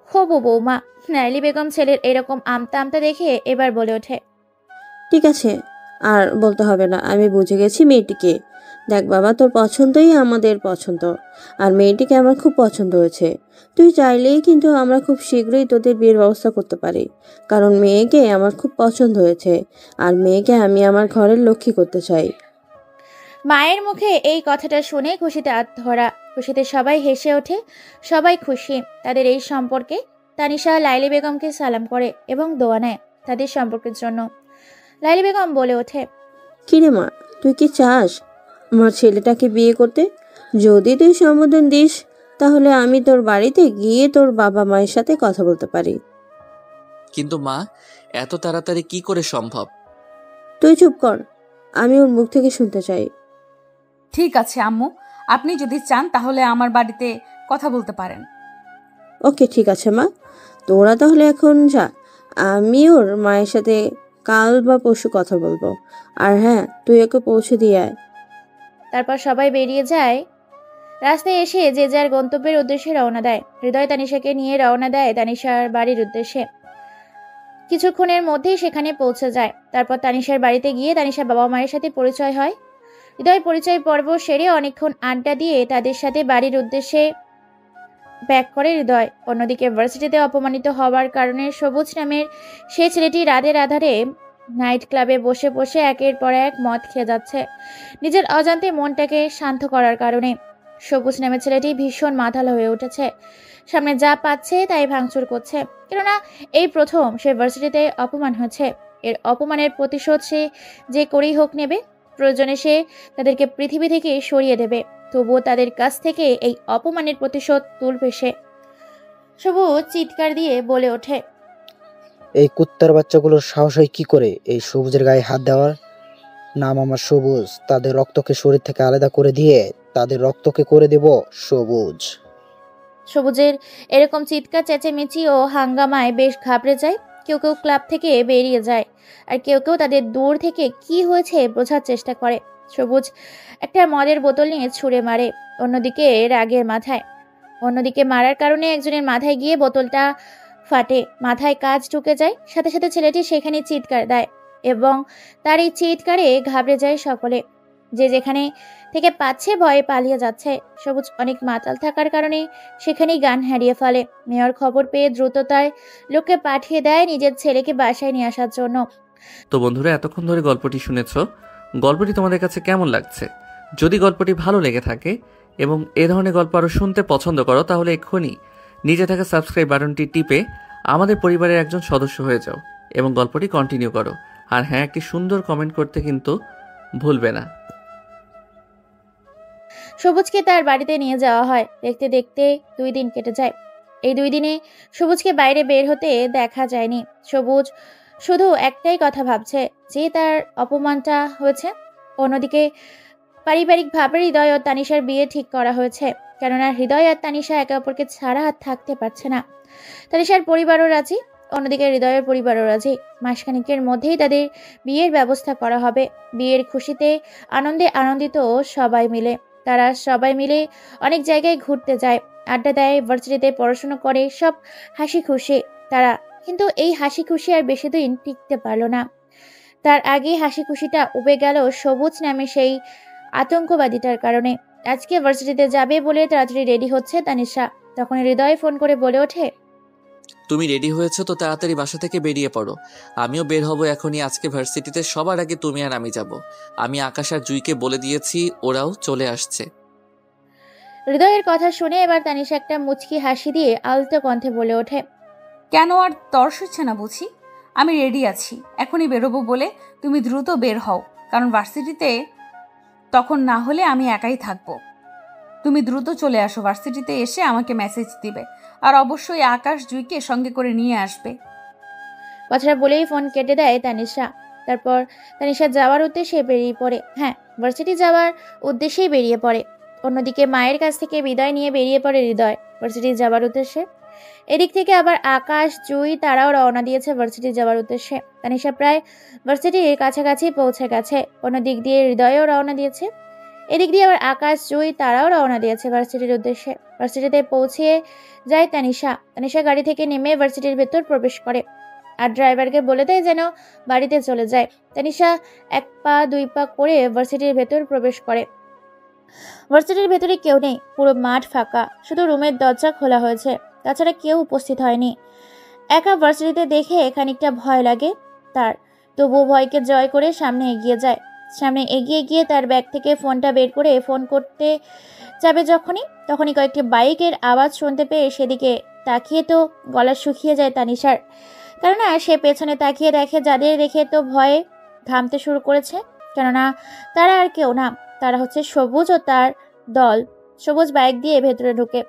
হবু বৌমা। লাইলি বেগম ছেলের এরকম আমতা আমতা দেখে এবার বলে ওঠে, ঠিক আছে, আর বলতে হবে না, আমি বুঝে গেছি মেয়েটিকে। দেখ বাবা, তোর পছন্দই আমাদের পছন্দ, আর মেয়েটিকে আমার খুব পছন্দ হয়েছে। তুই চাইলেই কিন্তু আমরা খুব শীঘ্রই তোদের বিয়ের ব্যবস্থা করতে পারি, কারণ মেয়েকে আমার খুব পছন্দ হয়েছে, আর মেয়েকে আমি আমার ঘরের লক্ষ্মী করতে চাই। মায়ের মুখে এই কথাটা শুনে খুশিতে আত্মহারা। খুশিতে সবাই হেসে ওঠে। সবাই খুশি তাদের এই সম্পর্কে। তানিশা লাইলি বেগমকে সালাম করে এবং দোয়া নেয় তাদের সম্পর্কের জন্য। লাইলি বেগম বলে ওঠে, কিরে মা, তুই কি চাস আমার ছেলেটাকে বিয়ে করতে? যদি তুই সম্বোধন দিস, তাহলে আমি তোর বাড়িতে গিয়ে তোর বাবা মায়ের সাথে কথা বলতে পারি। কিন্তু মা, এত তাড়াতাড়ি কি করে সম্ভব? তুই চুপ কর, আমি ওর মুখ থেকে শুনতে চাই। ঠিক আছে আম্মু, আপনি যদি চান তাহলে আমার বাড়িতে কথা বলতে পারেন। ওকে, ঠিক আছে মা, তোরা তাহলে এখন যা। আমি ওর মায়ের সাথে কাল বা পরশু কথা বলবো। আর হ্যাঁ, তুই ওকে পৌঁছে দিয়ে আয়। তারপর সবাই বেরিয়ে যায়। রাস্তায় এসে যে যার গন্তব্যের উদ্দেশ্যে রওনা দেয়। হৃদয় তানিশাকে নিয়ে রওনা দেয় তানিশার বাড়ির উদ্দেশ্যে। কিছুক্ষণের মধ্যেই সেখানে পৌঁছে যায়। তারপর তানিশার বাড়িতে গিয়ে তানিশার বাবা মায়ের সাথে পরিচয় হয়। হৃদয় পরিচয় পর্ব সেরে অনেকক্ষণ আড্ডা দিয়ে তাদের সাথে বাড়ির উদ্দেশ্যে ব্যাক করে হৃদয়। অন্যদিকে ভার্সিটিতে অপমানিত হওয়ার কারণে সবুজ নামের সে ছেলেটি রাতের আধারে নাইট ক্লাবে বসে বসে একের পর এক মদ খেয়ে যাচ্ছে নিজের অজান্তে মনটাকে শান্ত করার কারণে। সবুজ নামের ছেলেটি ভীষণ মাতাল হয়ে উঠেছে। সামনে যা পাচ্ছে তাই ভাঙচুর করছে, কেননা এই প্রথম সে ভার্সিটিতে অপমান হয়েছে। এর অপমানের প্রতিশোধ সে যে করেই হোক নেবে। প্রয়োজনে সে তাদেরকে পৃথিবী থেকে সরিয়ে দেবে, তবুও তাদের কাছ থেকে এই অপমানের প্রতিশোধ তুলবে সে। সবুজ চিৎকার দিয়ে বলে ওঠে, এই কুত্তার বাচ্চাগুলোর সাহস হয় কি করে এই সবুজের গায়ে হাত দেওয়ার? নাম আমার সবুজ, তাদের রক্তকে শরীর থেকে আলাদা করে দিয়ে তাদের রক্তকে করে দেব সবুজ। সবুজের এরকম চিৎকার চেঁচেমেচি ও হাঙ্গামায় বেশ ঘাবড়ে যায়। কেউ কেউ ক্লাব থেকে বেরিয়ে যায়, আর কেউ কেউ তাদের দূর থেকে কি হয়েছে বোঝার চেষ্টা করে। সবুজ একটা মদের বোতল নিয়ে ছুঁড়ে মারে অন্যদিকে রাগের মাথায়। অন্যদিকে মারার কারণে একজনের মাথায় গিয়ে বোতলটা ফাটে, মাথায় কাজ ঢুকে যায়। সাথে সাথে ছেলেটি সেখানে চিৎকার দেয় এবং তার এই চিৎকারে ঘাবড়ে যায় সকলে। যে যেখানে থেকে পাচ্ছে ভয়ে পালিয়ে যাচ্ছে। সবুজ অনেক মাতাল থাকার কারণে সেখানেই জ্ঞান হারিয়ে ফেলে। মেয়র খবর পেয়ে দ্রুততায় লোককে পাঠিয়ে দেয় নিজের ছেলেকে বাসায় নিয়ে আসার জন্য। তো বন্ধুরা, এতক্ষণ ধরে গল্পটি শুনেছ। গল্পটি তোমাদের কাছে কেমন লাগছে? যদি গল্পটি ভালো লেগে থাকে এবং এ ধরনের গল্প আরও শুনতে পছন্দ করো, তাহলে এক্ষুনি নিচে থাকা সাবস্ক্রাইব বাটনটি টিপে আমাদের পরিবারের একজন সদস্য হয়ে যাও এবং গল্পটি কন্টিনিউ করো। আর হ্যাঁ, একটি সুন্দর কমেন্ট করতে কিন্তু ভুলবে না। সবুজকে তার বাড়িতে নিয়ে যাওয়া হয়। দেখতে দেখতে 2 দিন কেটে যায়। এই 2 দিনে সবুজকে বাইরে বের হতে দেখা যায়নি। সবুজ শুধু একটাই কথা ভাবছে, যে তার অপমানটা হয়েছে। অন্যদিকে পারিবারিকভাবে হৃদয় ও তানিশার বিয়ে ঠিক করা হয়েছে, কেননা হৃদয় আর তানিশা একে অপরকে ছাড়া আর থাকতে পারছে না। তানিশার পরিবারও রাজি, অন্যদিকে হৃদয়ের পরিবারও রাজি। মাসখানেকের মধ্যেই তাদের বিয়ের ব্যবস্থা করা হবে। বিয়ের খুশিতে আনন্দে আনন্দিত সবাই মিলে। তারা সবাই মিলে অনেক জায়গায় ঘুরতে যায়, আড্ডা দেয়, ভার্সিটিতে পড়াশোনা করে, সব হাসি খুশি তারা। কিন্তু এই হাসি খুশি আর বেশি দিন টিকতে পারল না। তার আগেই হাসি খুশিটা উবে গেল সবুজ নামে সেই আতঙ্কবাদীটার কারণে। আজকে ভার্সিটিতে যাবে বলে তাড়াতাড়ি রেডি হচ্ছে তানিশা। তখন হৃদয় ফোন করে বলে ওঠে, তুমি রেডি হয়েছো তো তাড়াতাড়ি বাসা থেকে বেরিয়ে পড়ো। আমিও বের হব এখনই। আজকে ভার্সিটিতে সবার আগে তুমি আর আমি যাব। আমি আকাশ আর জুইকে বলে দিয়েছি, ওরাও চলে আসছে। হৃদয়ের কথা শুনে এবার তানিশা একটা মুচকি হাসি দিয়ে আলতো কণ্ঠে বলে ওঠে, কেন আর তর্স হচ্ছে না বুঝি? আমি রেডি আছি, এখনই বেরোবো বলে তুমি দ্রুত বের হও, কারণ ভার্সিটিতে তখন না হলে আমি একাই থাকবো। তুমি দ্রুত চলে আসো, ভার্সিটিতে এসে আমাকে মেসেজ দিবে, আর অবশ্যই আকাশ জুইকে সঙ্গে করে নিয়ে আসবে। কথাটা বলেই ফোন কেটে দেয় তানিশা। তারপর তানিশা যাওয়ার উদ্দেশ্যে বেরিয়ে পড়ে। হ্যাঁ, ভার্সিটি যাওয়ার উদ্দেশ্যেই বেরিয়ে পড়ে। অন্যদিকে মায়ের কাছ থেকে বিদায় নিয়ে বেরিয়ে পড়ে হৃদয় ভার্সিটি যাওয়ার উদ্দেশ্যে। এদিক থেকে আবার আকাশ জুই তারাও রওনা দিয়েছে ভার্সিটি যাওয়ার উদ্দেশ্যে। তানিশা প্রায় ভার্সিটির কাছাকাছি পৌঁছে গেছে। অন্য দিক দিয়ে হৃদয়ও রওনা দিয়েছে। এদিক দিয়ে আবার আকাশ জুই তারাও রওনা দিয়েছে ভার্সিটির উদ্দেশ্যে। ভার্সিটিতে পৌঁছে যায় তানিশা। তানিশা গাড়ি থেকে নেমে ভার্সিটির ভেতর প্রবেশ করে আর ড্রাইভারকে বলে দেয় যেন বাড়িতে চলে যায়। তানিশা 1 পা 2 পা করে ভার্সিটির ভেতর প্রবেশ করে। ভার্সিটির ভেতরে কেউ নেই, পুরো মাঠ ফাঁকা, শুধু রুমের দরজা খোলা হয়েছে, তাছাড়া কেউ উপস্থিত হয়নি। একা ভার্সিটিতে দেখে খানিকটা ভয় লাগে তার, তবুও ভয়কে জয় করে সামনে এগিয়ে যায়। সামনে এগিয়ে গিয়ে তার ব্যাগ থেকে ফোনটা বের করে ফোন করতে যাবে তখনই কয়েকটি বাইকের আওয়াজ শুনতে পেয়ে সেদিকে তাকিয়ে তো গলা শুকিয়ে যায় তানিশার। কেননা সে পেছনে তাকিয়ে দেখে যাদের দেখে তো ভয়ে ঘামতে শুরু করেছে। কেননা তারা আর কেউ না, তারা হচ্ছে সবুজ ও তার দল। সবুজ বাইক দিয়ে ভেতরে ঢুকে।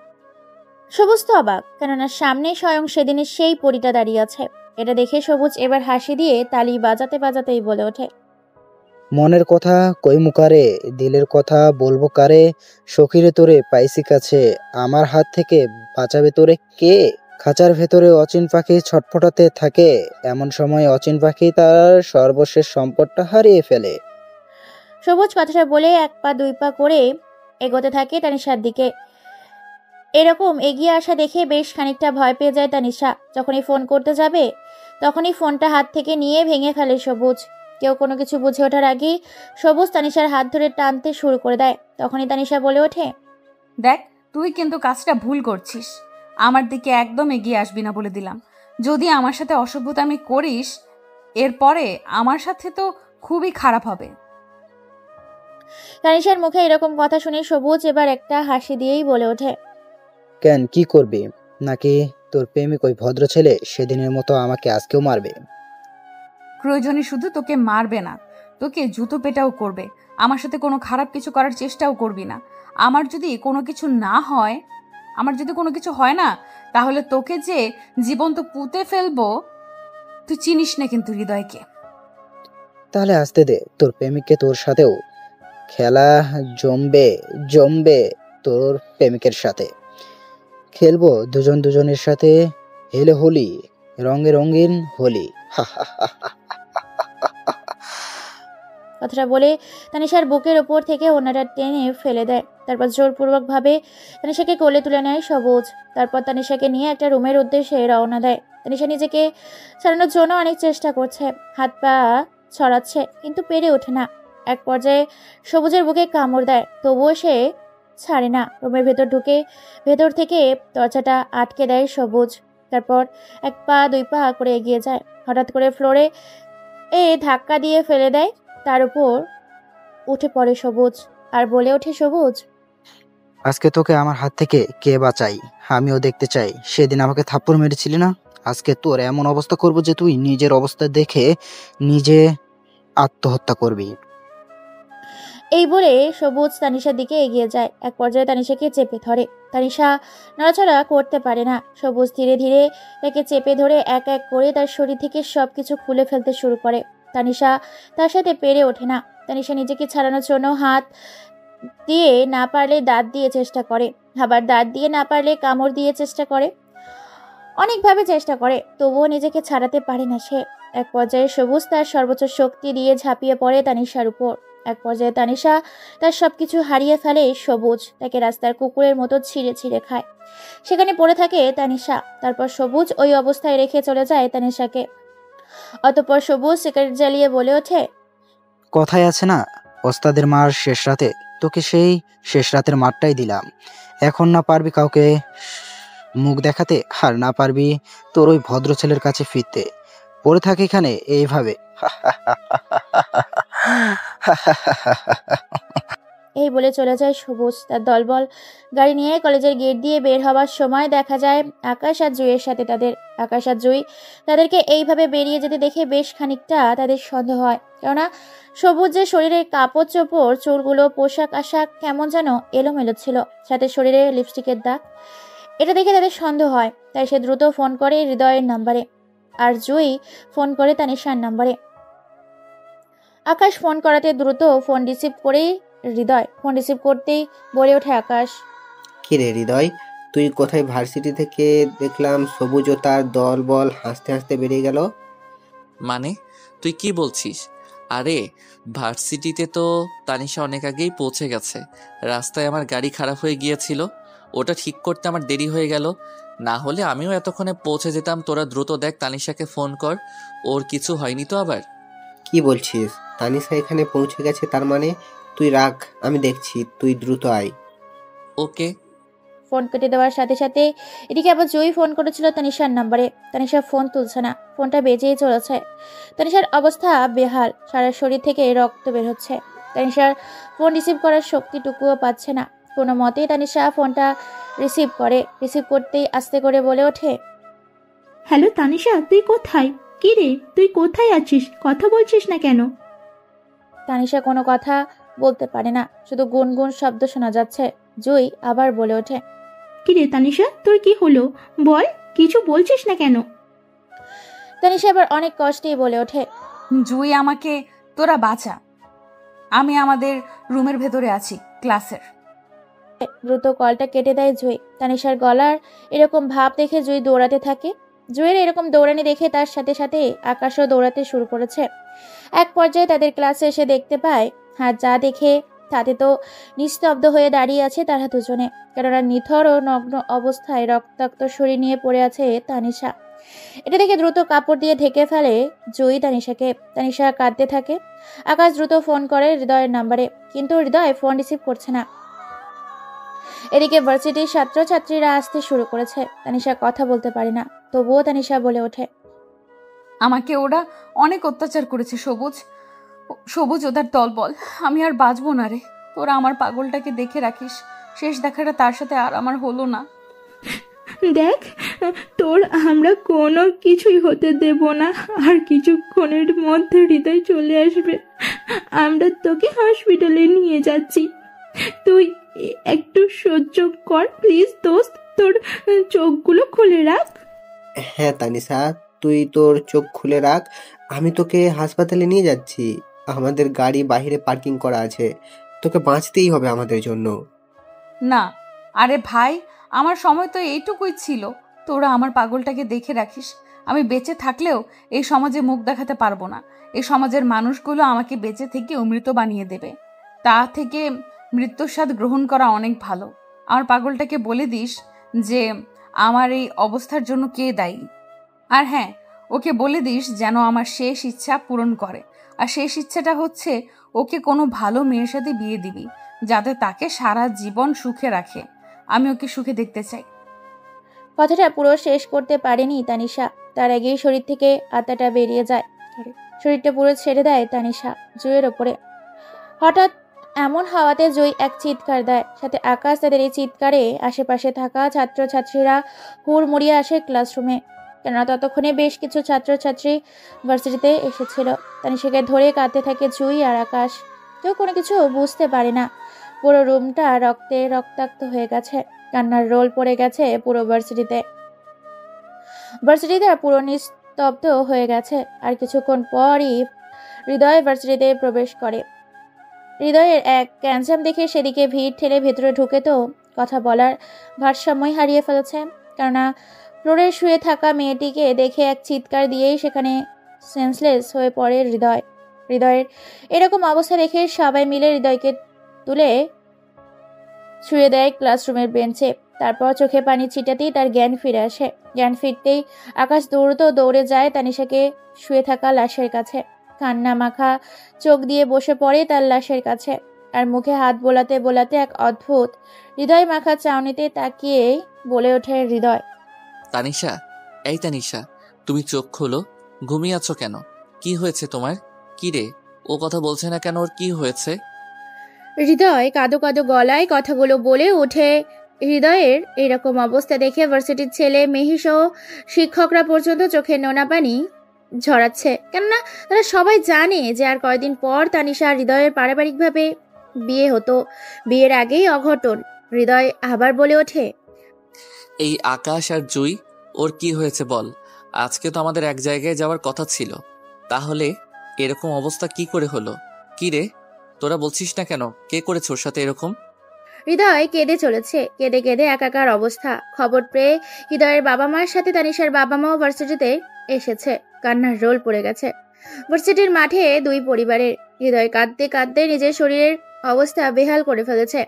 সবুজ তো অবাক, কেননা সামনে স্বয়ং সেদিনের সেই পরীটা দাঁড়িয়ে আছে। এটা দেখে সবুজ এবার হাসি দিয়ে তালি বাজাতে বাজাতেই বলে ওঠে, মনের কথা কই মুকারে, দিলের কথা বলবো কারে, সখীরে তোরে পাইছি কাছে, আমার হাত থেকে বাঁচাবে তোরে কে? খাঁচার ভেতরে অচিন পাখি ছটফটাতে থাকে, এমন সময় অচিন পাখি তার সর্বশেষ সম্পদটা হারিয়ে ফেলে। সবুজ কথাটা বলে 1 পা 2 পা করে এগোতে থাকে তানিশার দিকে। এরকম এগিয়ে আসা দেখে বেশ খানিকটা ভয় পেয়ে যায় তানিশা। যখনই ফোন করতে যাবে তখনই ফোনটা হাত থেকে নিয়ে ভেঙে ফেলে সবুজ। কেউ কোনো কিছু বুঝে ওঠার আগেই সবুজ তানিশার হাত ধরে টানতে শুরু করে দেয়। তখনই তানিশা বলে ওঠে, দেখ, তুই কিন্তু কাজটা ভুল করছিস। আমার দিকে একদম এগিয়ে আসবি না বলে দিলাম। যদি আমার সাথে অসভ্যতামি করিস, এরপরে আমার সাথে তো খুবই খারাপ হবে। তানিশার মুখে এরকম কথা শুনে সবুজ এবার একটা হাসি দিয়েই বলে ওঠে, কেন, কি করবি? নাকি তোর প্রেমিক ওই ভদ্র ছেলে সেদিনের মতো আমাকে আজকেও মারবে? প্রয়োজনে শুধু তোকে মারবে না, তোকে জুতো পেটাও করবে। আমার সাথে কোনো খারাপ কিছু করার চেষ্টাও করবি না। আমার যদি কোনো কিছু হয় না, তাহলে তোকে যে জীবন্ত পুঁতে ফেলবো। তুই চিনিস না কিন্তু হৃদয়কে। তাহলে আসতে দে, তোর প্রেমিককে তোর সাথেও খেলা জমবে জমবে। তোর প্রেমিকের সাথে খেলবো দুজনের সাথে, হেলে হোলি, রঙে রঙিন হোলি। হা হা হা হা। কথাটা বলে তানিশার বুকের ওপর থেকে ওনাটা টেনে ফেলে দেয়। তারপর জোরপূর্বক ভাবে তানিশাকে কোলে তুলে নেয় সবুজ। তারপর তানিশাকে নিয়ে একটা রুমের উদ্দেশ্যে রওনা দেয়। তানিশা নিজেকে ছাড়ানোর জন্য অনেক চেষ্টা করছে, হাত পা ছড়াচ্ছে, কিন্তু পেরে ওঠে না। এক পর্যায়ে সবুজের বুকে কামড় দেয়, তবুও সে ছাড়ে না। রুমের ভেতর ঢুকে ভেতর থেকে দরজাটা আটকে দেয় সবুজ। তারপর 1 পা 2 পা করে এগিয়ে যায়। হঠাৎ করে ফ্লোরে ধাক্কা দিয়ে ফেলে দেয়। তার উপর উঠে পড়ে সবুজ আর বলে ওঠে, সবুজ, আজকে তোকে আমার হাত থেকে কে বাঁচাই, আমিও দেখতে চাই। সেদিন আমাকে থাপ্পড় মেরেছিলি না, আজকে তোর এমন অবস্থা করব যে তুই নিজের অবস্থা দেখে নিজে আত্মহত্যা করবি। এই বলে সবুজ তানিশার দিকে এগিয়ে যায়। এক পর্যায়ে তানিশাকে চেপে ধরে। তানিশা নড়াচড়া করতে পারে না। সবুজ ধীরে ধীরে তাকে চেপে ধরে এক এক করে তার শরীর থেকে সবকিছু খুলে ফেলতে শুরু করে। তানিশা তার সাথে পেরে ওঠে না। তানিশা নিজেকে ছাড়ানোর জন্য হাত দিয়ে না পারলে দাঁত দিয়ে চেষ্টা করে, আবার দাঁত দিয়ে না পারলে কামড় দিয়ে চেষ্টা করে, অনেকভাবে চেষ্টা করে, তবুও নিজেকে ছাড়াতে পারে না সে। এক পর্যায়ে সবুজ তার সর্বোচ্চ শক্তি দিয়ে ঝাঁপিয়ে পড়ে তানিশার উপর। এক পর্যায়ে তানিশা তার সবকিছু হারিয়ে ফেলে। সবুজ তাকে রাস্তার কুকুরের মতো ছিঁড়ে ছিঁড়ে খায়। সেখানে পড়ে থাকে তানিশা। তারপর সবুজ ওই অবস্থায় রেখে চলে যায় তানিশাকে। অতঃপর সবুজ সিগারেট জ্বালিয়ে বলে ওঠে, কথায় আছে না, ওস্তাদের মার শেষ রাতে, তোকে সেই শেষ রাতের মারটাই দিলাম। এখন না পারবি কাউকে মুখ দেখাতে, আর না পারবি তোর ওই ভদ্র ছেলের কাছে ফিরতে। পড়ে থাক এখানে এইভাবে। এই বলে চলে যায় সবুজ তার দলবল গাড়ি নিয়ে কলেজের গেট দিয়ে বের হওয়ার সময় দেখা যায় আকাশ আর জুঁইয়ের সাথে আকাশ আর জুঁই তাদেরকে এইভাবে বেরিয়ে যেতে দেখে বেশ খানিকটা তাদের সন্দেহ হয়, কেননা সবুজের শরীরের কাপড় চোপড়, চুলগুলো, পোশাক আশাক কেমন যেন এলোমেলো ছিল, সাথে শরীরে লিপস্টিকের দাগ। এটা দেখে তাদের সন্দেহ হয়, তাই সে দ্রুত ফোন করে হৃদয়ের নাম্বারে আর জুঁই ফোন করে তানিশার নাম্বারে। আকাশ ফোন করাতে দ্রুত ফোন রিসিভ করেই হৃদয় ফোন রিসিভ করতেই বলে ওঠে আকাশ, কি রে হৃদয়, তুই কোথায়? ভার্সিটি থেকে দেখলাম সবুজ ও তার দল বল হাসতে হাসতে বেরিয়ে গেল। মানে তুই কি বলছিস? আরে ভার্সিটিতে তো তানিশা অনেক আগেই পৌঁছে গেছে। রাস্তায় আমার গাড়ি খারাপ হয়ে গিয়েছিল, ওটা ঠিক করতে আমার দেরি হয়ে গেল। না হলে আমিও এতক্ষণে পৌঁছে যেতাম। তোরা দ্রুত দেখ, তানিশাকে ফোন কর, ওর কিছু হয়নি তো আবার? কি বলছিস? তানিশা এখানে পৌঁছে গেছে তার মানে? তুই রাখ, আমি দেখছি, তুই দ্রুত আয়। ওকে। ফোন কেটে দেওয়ার সাথে সাথে এদিকে আবার জয়ী ফোন করেছিল তানিশার নাম্বারে। তানিশা ফোন তুলছে না, ফোনটা বেজেই চলেছে। তানিশার অবস্থা বেহাল, সারা শরীর থেকে রক্ত বের হচ্ছে। তানিশার ফোন রিসিভ করার শক্তিটুকুও পাচ্ছে না। কোনো মতেই তানিশা ফোনটা রিসিভ করতেই আস্তে করে বলে ওঠে, হ্যালো তানিশা, তুই কোথায়? কি রে, তুই কোথায় আছিস? কথা বলছিস না কেন? তানিশা কোনো কথা বলতে পারে না, শুধু গুনগুন শব্দ শোনা যাচ্ছে। জুই আবার বলে ওঠে, কি রে তানিশা, তোর কি হলো? বল, কিছু বলছিস না কেন? তানিশা এবার অনেক কষ্টেই বলে ওঠে, জুই, আমাকে তোরা বাঁচা। আমি আমাদের রুমের ভেতরে আছি, ক্লাসের। দ্রুত কলটা কেটে দেয় জুই। তানিশার গলার এরকম ভাব দেখে জুই দৌড়াতে থাকে। জুইয়ের এরকম দৌড়ানি দেখে তার সাথে সাথে আকাশও দৌড়াতে শুরু করেছে। এক পর্যায়ে তাদের ক্লাসে এসে দেখতে পায়, আর যা দেখে তাতে তো নিস্তব্ধ হয়ে দাঁড়িয়ে আছে তারা দুজনে, কেননা নিথর ও নগ্ন অবস্থায় রক্তাক্ত শরীর নিয়ে পড়ে আছে তানিশা। এটা দেখে দ্রুত কাপড় দিয়ে ঢেকে ফেলে জুই তানিশাকে। তানিশা কাঁদতে থাকে। আকাশ দ্রুত ফোন করে হৃদয়ের নাম্বারে, কিন্তু হৃদয় ফোন রিসিভ করছে না। এদিকে ভার্সিটির ছাত্রছাত্রীরা আসতে শুরু করেছে। তানিশা কথা বলতে পারে না, তবুও তানিশা বলে ওঠে, আমাকে ওরা অনেক অত্যাচার করেছে সবুজ ওদের দলবল। আমি আর বাঁচবো না রে। তোরা আমার পাগলটাকে দেখে রাখিস, শেষ দেখাটা তার সাথে আর আমার হলো না। দেখ, তোর আমরা কোনো কিছুই হতে দেব না। আর কিছুক্ষণের মধ্যে হৃদয় চলে আসবে। আমরা তোকে হসপিটালে নিয়ে যাচ্ছি। তুই একটু সহ্য কর প্লিজ দোস্ত, তোর চোখগুলো খুলে রাখ। হ্যাঁ তানিশা, তুই তোর চোখ খুলে রাখ, আমি তোকে হাসপাতালে নিয়ে যাচ্ছি। আমাদের গাড়ি বাইরে পার্কিং করা আছে, তোকে বাঁচতেই হবে আমাদের জন্য। না, আরে ভাই, আমার সময় তো এইটুকুই ছিল। তোরা আমার পাগলটাকে দেখে রাখিস। আমি বেঁচে থাকলেও এই সমাজে মুখ দেখাতে পারবো না। এই সমাজের মানুষগুলো আমাকে বেঁচে থেকে মৃত বানিয়ে দেবে। তা থেকে মৃত্যুর স্বাদ গ্রহণ করা অনেক ভালো। আমার পাগলটাকে বলে দিস যে আমার এই অবস্থার জন্য কে দায়ী। আর হ্যাঁ, ওকে বলে দিস যেন আমার শেষ ইচ্ছা পূরণ করে। আর শেষ ইচ্ছাটা হচ্ছে ওকে কোনো ভালো মেয়ের সাথে বিয়ে দিবি, যাতে তাকে সারা জীবন সুখে রাখে। আমি ওকে সুখে দেখতে চাই। কথাটা পুরো শেষ করতে পারেনি তানিশা, তার আগেই শরীর থেকে আত্মাটা বেরিয়ে যায়। শরীরটা পুরো ছেড়ে দেয় তানিশা জুইয়ের ওপরে। হঠাৎ এমন হাওয়াতে জুই এক চিৎকার দেয়, সাথে আকাশ। তাদের এই চিৎকারে আশেপাশে থাকা ছাত্রছাত্রীরা হুড়মুড়িয়ে আসে ক্লাসরুমে, কেননা ততক্ষণে বেশ কিছু ছাত্রছাত্রী ভার্সিটিতে এসেছিল। তানিশাকে ধরে কাঁদতে থাকে জুই আর আকাশ। কেউ কোনো কিছু বুঝতে পারে না। পুরো রুমটা রক্তে রক্তাক্ত হয়ে গেছে, কান্নার রোল পড়ে গেছে পুরো ভার্সিটিতে পুরো নিস্তব্ধ হয়ে গেছে। আর কিছুক্ষণ পরই হৃদয় ভার্সিটিতে প্রবেশ করে। হৃদয়ের এক ক্যান্সাম দেখে সেদিকে ভিড় ঠেলে ভেতরে ঢুকে তো কথা বলার ভারসাম্যই হারিয়ে ফেলেছে, কেননা ফ্লোরে শুয়ে থাকা মেয়েটিকে দেখে এক চিৎকার দিয়েই সেখানে সেন্সলেস হয়ে পড়ে হৃদয়ের এরকম অবস্থা দেখে সবাই মিলে হৃদয়কে তুলে শুয়ে দেয় ক্লাসরুমের বেঞ্চে। তারপর চোখে পানি ছিটাতেই তার জ্ঞান ফিরে আসে। জ্ঞান ফিরতেই আকাশ দৌড়ে যায় তানিশাকে শুয়ে থাকা লাশের কাছে। কান্না মাখা চোখ দিয়ে বসে পড়ে তার লাশের কাছে। আর মুখে হাত বোলাতে বোলাতে এক অদ্ভুত হৃদয় মাখা চাউনিতে তাকিয়েই বলে ওঠে হৃদয়। তানিশা, এই তানিশা, তুমি চোখ খোলো। ঘুমিয়ে আছো কেন? কি হয়েছে তোমার? কি রে, ও কথা বলছে না কেন? ওর কি হয়েছে? হৃদয় কাঁদো কাঁদো গলায় কথাগুলো বলে ওঠে। হৃদয়ের এরকম অবস্থা দেখে ভার্সিটির ছেলে মেহিসহ শিক্ষকরা পর্যন্ত চোখের নোনা পানি ঝরাচ্ছে, কেননা তারা সবাই জানে যে আর কয়দিন পর তানিশা আর হৃদয়ের পারিবারিকভাবে বিয়ে হতো। বিয়ের আগেই অঘটন। হৃদয় আবার বলে ওঠে, এই আকাশ আর জুই, ওর কি হয়েছে বল? আজকে তো আমাদের এক জায়গায় যাওয়ার কথা ছিল, তাহলে এরকম অবস্থা কি করে হলো? কি রে, তোরা বলছিস না কেন? কে করেছে ওর সাথে এরকম? হৃদয় কেঁদে চলেছে, কেঁদে কেঁদে একাকার অবস্থা। খবর পেয়ে হৃদয়ের বাবা মার সাথে তানিশার বাবা মাও ভার্সিটিতে এসেছে। কান্নার রোল পড়ে গেছে ভার্সিটির মাঠে দুই পরিবারের। হৃদয় কাঁদতে কাঁদতে নিজের শরীরের অবস্থা বেহাল করে ফেলেছে,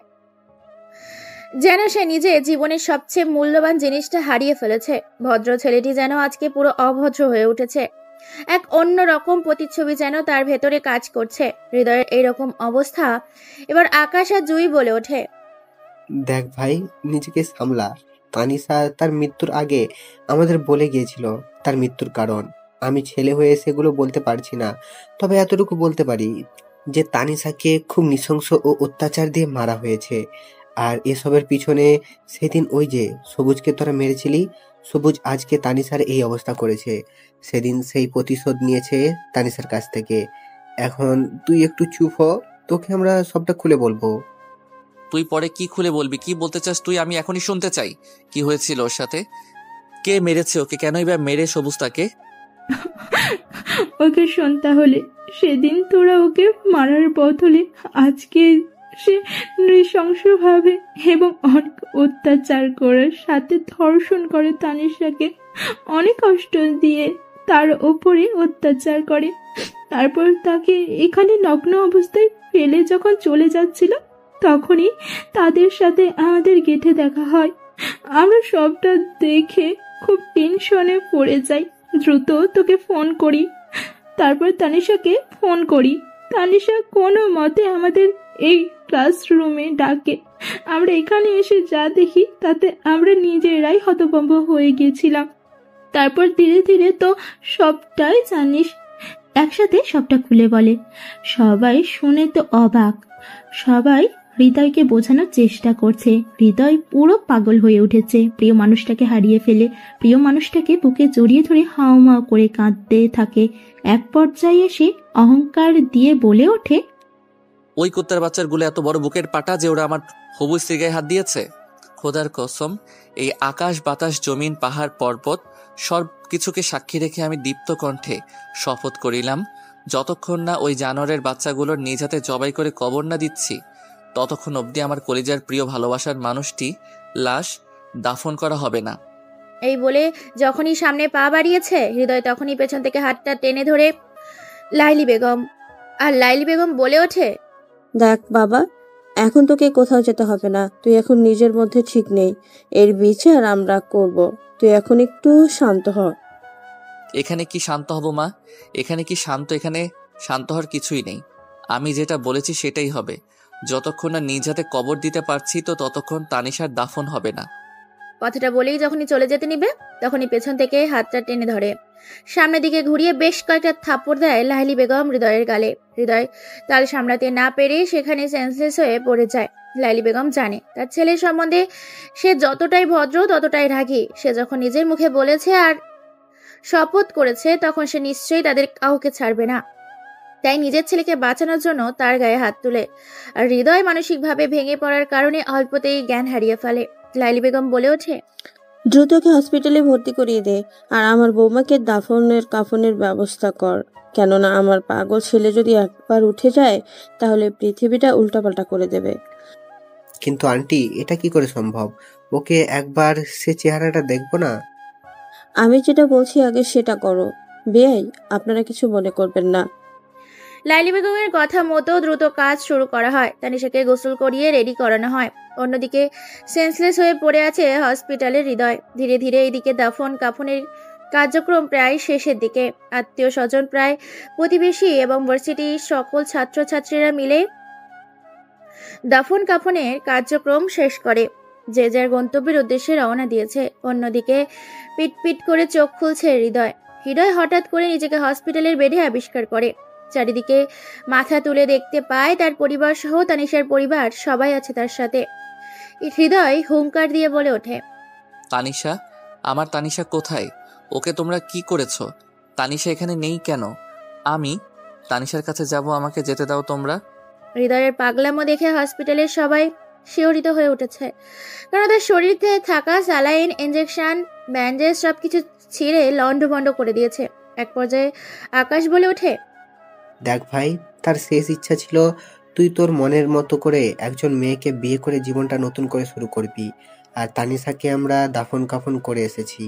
যেন সে নিজে জীবনের সবচেয়ে মূল্যবান জিনিসটা হারিয়ে ফেলেছে। ভদ্র ছেলেটি যেন আজকে পুরো অভদ্র হয়ে উঠেছে। এক অন্য রকম প্রতিচ্ছবি যেন তার ভেতরে কাজ করছে। হৃদয়ের এইরকম অবস্থা এবার আকাশ আর জুই বলে ওঠে, দেখ ভাই, নিজেকে সামলা। তানিশা তার মৃত্যুর আগে আমাদের বলে গিয়েছিল তার মৃত্যুর কারণ। আমি ছেলে হয়ে সেগুলো বলতে পারছি না, তবে এতটুকু বলতে পারি যে তানিশাকে খুব নৃশংস ও অত্যাচার দিয়ে মারা হয়েছে। আর এসবের পিছনে সেদিন ওই যে সবুজকে তোরা মেরেছিলি, সবুজ আজকে তানিশার এই অবস্থা করেছে। সেদিন সেই প্রতিশোধ নিয়েছে তানিশার কাছ থেকে। এখন তুই একটু চুপ হ, তোকে আমরা সবটা খুলে বলবো। তুই পরে কি খুলে বলবি? কি বলতে চাস তুই? আমি এখনই শুনতে চাই। কি হয়েছিল ওর সাথে? কে মেরেছে ওকে? কেনই বা মেরে সবুজ তাকে? ওকে শোন তাহলে। সেদিন তোরা ওকে মারার বদলে আজকে সে নৃশংসভাবে এবং অনেক অত্যাচার করে, সাথে ধর্ষণ করে তানিশাকে, অনেক কষ্ট দিয়ে তার ওপরে অত্যাচার করে। তারপর তাকে এখানে নগ্ন অবস্থায় ফেলে যখন চলে যাচ্ছিল, তখনই তাদের সাথে আমাদের গেটে দেখা হয়। আমরা সবটা দেখে খুব টেনশনে পড়ে যাই। দ্রুত তোকে ফোন করি, তারপর তানিশাকে ফোন করি। তানিশা কোনো মতে আমাদের এই ক্লাসরুমে ডাকে। আমরা এখানে এসে যা দেখি তাতে আমরা নিজেরাই হতভম্ব হয়ে গিয়েছিলাম। তারপর ধীরে ধীরে তো সবটাই জানিস। একসাথে সবটা খুলে বলে। সবাই শুনে তো অবাক। সবাই হৃদয়কে বোঝানোর চেষ্টা করছে। হৃদয় পুরো পাগল হয়ে উঠেছে। প্রিয় মানুষটাকে হারিয়ে ফেলে প্রিয় মানুষটাকে বুকে জড়িয়ে ধরে হাওমাও করে কাঁদতে থাকে। এক পর্যায়ে এসে অহংকার দিয়ে বলে ওঠে, ওই কুত্তার বাচ্চার গুলো এত বড় বুকের পাটা যে ওরা আমার হবু স্ত্রীর গায়ে হাত দিয়েছে। খোদার কসম, এই আকাশ বাতাস জমিন পাহাড় পর্বত সব কিছুকে সাক্ষী রেখে আমি দীপ্ত কণ্ঠে শপথ করিলাম, যতক্ষণ না ওই জানোয়ারের বাচ্চাগুলোর নিজ হাতে জবাই করে কবর না দিচ্ছি, ততক্ষণ অবধি আমার কলিজার প্রিয় ভালোবাসার মানুষটি লাশ দাফন করা হবে না। এই বলে যখনই সামনে পা বাড়িয়েছে, হৃদয় তখনই পেছন থেকে হাতটা টেনে ধরে লাইলি বেগম। আর লাইলি বেগম বলে ওঠে, দেখ বাবা, এখন তোকে কোথাও যেতে হবে না। তুই এখন নিজের মধ্যে ঠিক নেই, এর বিচার আমরা করব। তুই এখন একটু শান্ত হ। এখানে কি শান্ত হব মা? এখানে কি শান্ত? এখানে শান্ত হওয়ার কিছুই নেই। আমি যেটা বলেছি সেটাই হবে। যতক্ষণ না নিজ হাতে কবর দিতে পারছি তো ততক্ষণ তানিশার দাফন হবে না। কথাটা বলেই যখনই চলে যেতে নিবে, তখনই পেছন থেকে হাতটা টেনে ধরে সামনের দিকে ঘুরিয়ে বেশ কয়েকটা থাপ্পড় দেয় লাইলি বেগম হৃদয়ের গালে। হৃদয় তাল সামলাতে না পেরে সেখানে সেন্সলেস হয়ে পড়ে যায়। লাইলি বেগম জানে তার ছেলের সম্বন্ধে সে যতটাই ভদ্র ততটাই রাগী। সে যখন নিজের মুখে বলেছে আর শপথ করেছে, তখন সে নিশ্চয়ই তাদের কাউকে ছাড়বে না। তাই নিজের ছেলেকে বাঁচানোর জন্য তার গায়ে হাত তুলে। আর হৃদয় মানসিকভাবে ভেঙে পড়ার কারণে অল্পতেই জ্ঞান হারিয়ে ফেলে। লাইলি বেগম বলে ওঠে, দ্রুতকে হসপিটালে ভর্তি করিয়ে দে, আর আমার বৌমাকে দাফনের কাফনের ব্যবস্থা কর। কেননা আমার পাগল ছেলে যদি একবার উঠে যায় তাহলে পৃথিবীটা উল্টাপাল্টা করে দেবে। কিন্তু আন্টি, এটা কি করে সম্ভব? ওকে একবার সে চেহারাটা দেখবো না? আমি যেটা বলছি আগে সেটা করো। বেয়াই, আপনারা কিছু মনে করবেন না। লাইলি বেগমের কথা মতো দ্রুত কাজ শুরু করা হয়। তানিশাকে গোসল করিয়ে রেডি করানো হয়। অন্যদিকে সেন্সলেস হয়ে পড়ে আছে হসপিটালের হৃদয়। ধীরে ধীরে এদিকে দাফন কাফনের কার্যক্রম প্রায় শেষের দিকে। আত্মীয় স্বজন, প্রায় প্রতিবেশী এবং ভার্সিটির সকল ছাত্রছাত্রীরা মিলে দাফন কাফনের কার্যক্রম শেষ করে যে যার গন্তব্যের উদ্দেশ্যে রওনা দিয়েছে। অন্যদিকে পিটপিট করে চোখ খুলছে হৃদয়। হৃদয় হঠাৎ করে নিজেকে হসপিটালের বেডে আবিষ্কার করে। চারিদিকে মাথা তুলে দেখতে পায় তার পরিবার সহ তানিশার পরিবার সবাই আছে তার সাথে। হৃদয় হুঙ্কার দিয়ে বলে ওঠে, তানিশা, আমার তানিশা কোথায়? ওকে তোমরা কি করেছো? তানিশা এখানে নেই কেন? আমি তানিশার কাছে যাব, আমাকে যেতে দাও তোমরা। হৃদয়ের পাগলামো দেখে হসপিটালের সবাই শিহরিত হয়ে উঠেছে, কারণ তার শরীরে থাকা স্যালাইন, ইঞ্জেকশন, ব্যান্ডেজ সবকিছু ছিঁড়ে লন্ডভন্ড করে দিয়েছে। এক পর্যায়ে আকাশ বলে ওঠে, দেখ ভাই, তার শেষ ইচ্ছা ছিল তুই তোর মনের মতো করে একজন মেয়েকে বিয়ে করে জীবনটা নতুন করে শুরু করবি, আর তানিশাকে আমরা দাফন কাফন করে এসেছি।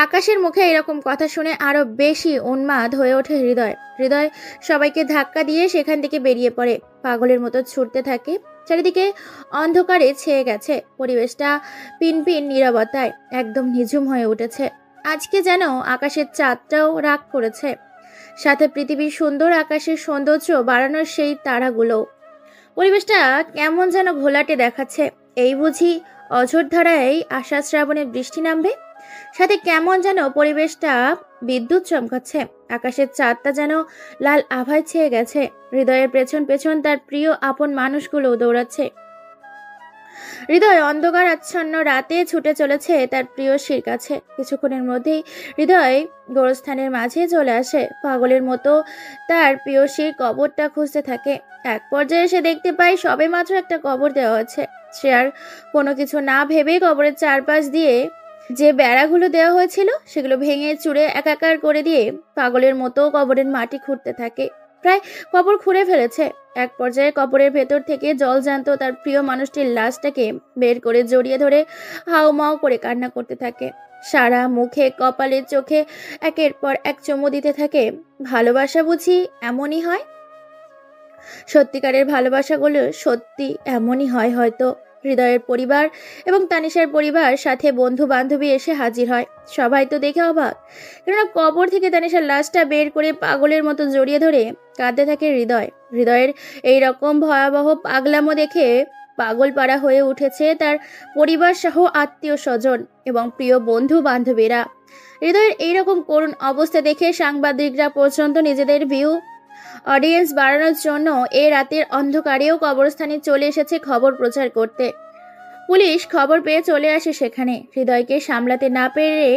আকাশের মুখে এরকম কথা শুনে আরো বেশি উন্মাদ হয়ে ওঠে হৃদয়। হৃদয় সবাইকে ধাক্কা দিয়ে সেখান থেকে বেরিয়ে পড়ে, পাগলের মতো ছুটতে থাকে। চারিদিকে অন্ধকারে ছেয়ে গেছে, পরিবেশটা পিনপিন নীরবতায় একদম নিঝুম হয়ে উঠেছে। আজকে যেন আকাশের চাঁদটাও রাগ করেছে, সাথে পৃথিবীর সুন্দর আকাশের সৌন্দর্য বাড়ানোর সেই তারাগুলো। পরিবেশটা কেমন যেন ঘোলাটে দেখাচ্ছে। এই বুঝি অঝোর ধারায় আষাঢ় শ্রাবণের বৃষ্টি নামবে? সাথে কেমন যেন পরিবেশটা বিদ্যুৎ চমকাচ্ছে। আকাশের চাঁদটা যেন লাল আভায় ছেয়ে গেছে। হৃদয়ের পেছন পেছন তার প্রিয় আপন মানুষগুলো দৌড়াচ্ছে। হৃদয় অন্ধকার আচ্ছন্ন রাতে ছুটে চলেছে তার প্রিয়সীর কাছে। কিছুক্ষণের মধ্যেই হৃদয় গোরস্থানের মাঝে চলে আসে। পাগলের মতো তার প্রিয়সীর কবরটা খুঁজতে থাকে। এক পর্যায়ে সে দেখতে পায় সবে মাত্র একটা কবর দেওয়া আছে। সে আর কোনো কিছু না ভেবে কবরের চারপাশ দিয়ে যে বেড়াগুলো দেওয়া হয়েছিল সেগুলো ভেঙে চুরে একাকার করে দিয়ে পাগলের মতো কবরের মাটি খুঁড়তে থাকে। প্রায় কবর খুঁড়ে ফেলেছে। এক পর্যায়ে কবরের ভেতর থেকে জলজান্ত তার প্রিয় মানুষটির লাশটাকে বের করে জড়িয়ে ধরে হাউমাউ করে কান্না করতে থাকে। সারা মুখে, কপালে, চোখে একের পর এক চুমু দিতে থাকে। ভালোবাসা বুঝি এমনই হয়? সত্যিকারের ভালোবাসাগুলো সত্যি এমনই হয় হয়তো। হৃদয়ের পরিবার এবং তানিশার পরিবার, সাথে বন্ধু বান্ধবী এসে হাজির হয়। সবাই তো দেখে অবাক, কেননা কবর থেকে তানিশার লাশটা বের করে পাগলের মতো জড়িয়ে ধরে কাঁদতে থাকে হৃদয়। হৃদয়ের এই রকম ভয়াবহ পাগলামো দেখে পাগল পাড়া হয়ে উঠেছে তার পরিবার সহ আত্মীয় স্বজন এবং প্রিয় বন্ধু বান্ধবীরা। হৃদয়ের এইরকম করুণ অবস্থা দেখে সাংবাদিকরা পর্যন্ত নিজেদের ভিউ অডিয়েন্স বাড়ানোর জন্য এ রাতের অন্ধকারেও কবরস্থানে চলে এসেছে খবর প্রচার করতে। পুলিশ খবর পেয়ে চলে আসে সেখানে। হৃদয়কে সামলাতে না পেরে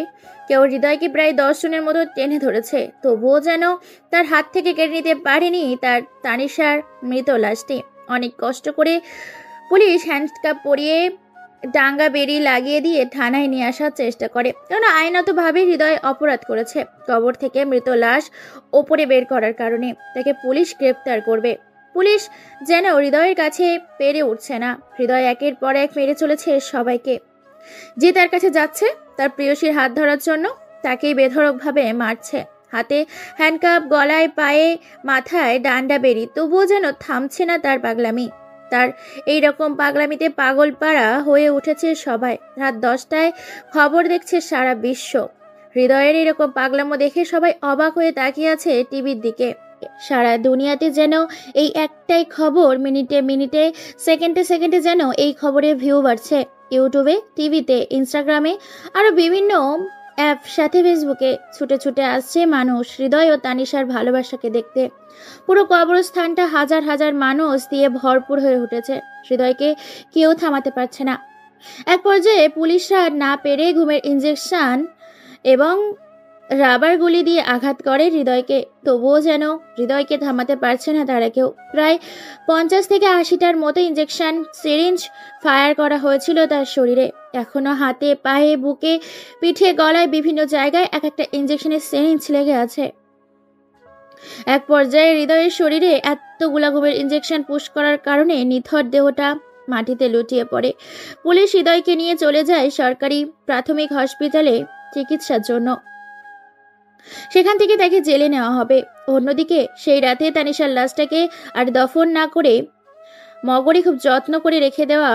কেউ হৃদয়কে প্রায় 10 জনের মতো টেনে ধরেছে, তবুও যেন তার হাত থেকে কেড়ে নিতে পারেনি তার তানিশার মৃত লাশটি। অনেক কষ্ট করে পুলিশ হ্যান্ডকাপ পরিয়ে ডাঙ্গা বেরি লাগিয়ে দিয়ে থানায় নিয়ে আসার চেষ্টা করে, কারণ আইনতভাবে হৃদয় অপরাধ করেছে। কবর থেকে মৃত লাশ ওপরে বের করার কারণে তাকে পুলিশ গ্রেপ্তার করবে। পুলিশ যেন হৃদয়ের কাছে পেরে উঠছে না। হৃদয় একের পর এক মেরে চলেছে সবাইকে। যে তার কাছে যাচ্ছে তার প্রিয়সীর হাত ধরার জন্য তাকেই বেধড়কভাবে মারছে। হাতে হ্যান্ডকাপ, গলায়, পায়ে, মাথায় ডান্ডা বেরি, তবুও যেন থামছে না তার পাগলামি। তার এই রকম পাগলামিতে পাগল পাড়া হয়ে উঠেছে সবাই। রাত 10টায় খবর দেখছে সারা বিশ্ব। হৃদয়ের এরকম পাগলামো দেখে সবাই অবাক হয়ে তাকিয়ে আছে টিভির দিকে। সারা দুনিয়াতে যেন এই একটাই খবর, মিনিটে মিনিটে, সেকেন্ডে সেকেন্ডে যেন এই খবরের ভিউ বাড়ছে। ইউটিউবে, টিভিতে, ইনস্টাগ্রামে, আরো বিভিন্ন অ্যাপ, সাথে ফেসবুকে ছুটে ছুটে আসছে মানুষ হৃদয় ও তানিশার ভালোবাসাকে দেখতে। পুরো কবরস্থানটা হাজার হাজার মানুষ দিয়ে ভরপুর হয়ে উঠেছে। হৃদয়কে কেউ থামাতে পারছে না। এক পর্যায়ে পুলিশরা না পেরে ঘুমের ইঞ্জেকশন এবং রাবার গুলি দিয়ে আঘাত করে হৃদয়কে, তবুও যেন হৃদয়কে থামাতে পারছে না তারা কেউ। প্রায় 50 থেকে 80টার মতো ইঞ্জেকশন সিরিঞ্জ ফায়ার করা হয়েছিল তার শরীরে। এখনো হাতে, পায়ে, বুকে, পিঠে, গলায় বিভিন্ন জায়গায় এক একটা ইঞ্জেকশনের সিরিঞ্জ লেগে আছে। এক পর্যায়ে হৃদয়ের শরীরে এতগুলা ঘুমের ইঞ্জেকশন পুশ করার কারণে নিথর দেহটা মাটিতে লুটিয়ে পড়ে। পুলিশ হৃদয়কে নিয়ে চলে যায় সরকারি প্রাথমিক হসপিটালে চিকিৎসার জন্য। সেখান থেকে তাকে জেলে নেওয়া হবে। অন্যদিকে সেই রাতে তানিশার লাশটাকে আর দফন না করে মগরে খুব যত্ন করে রেখে দেওয়া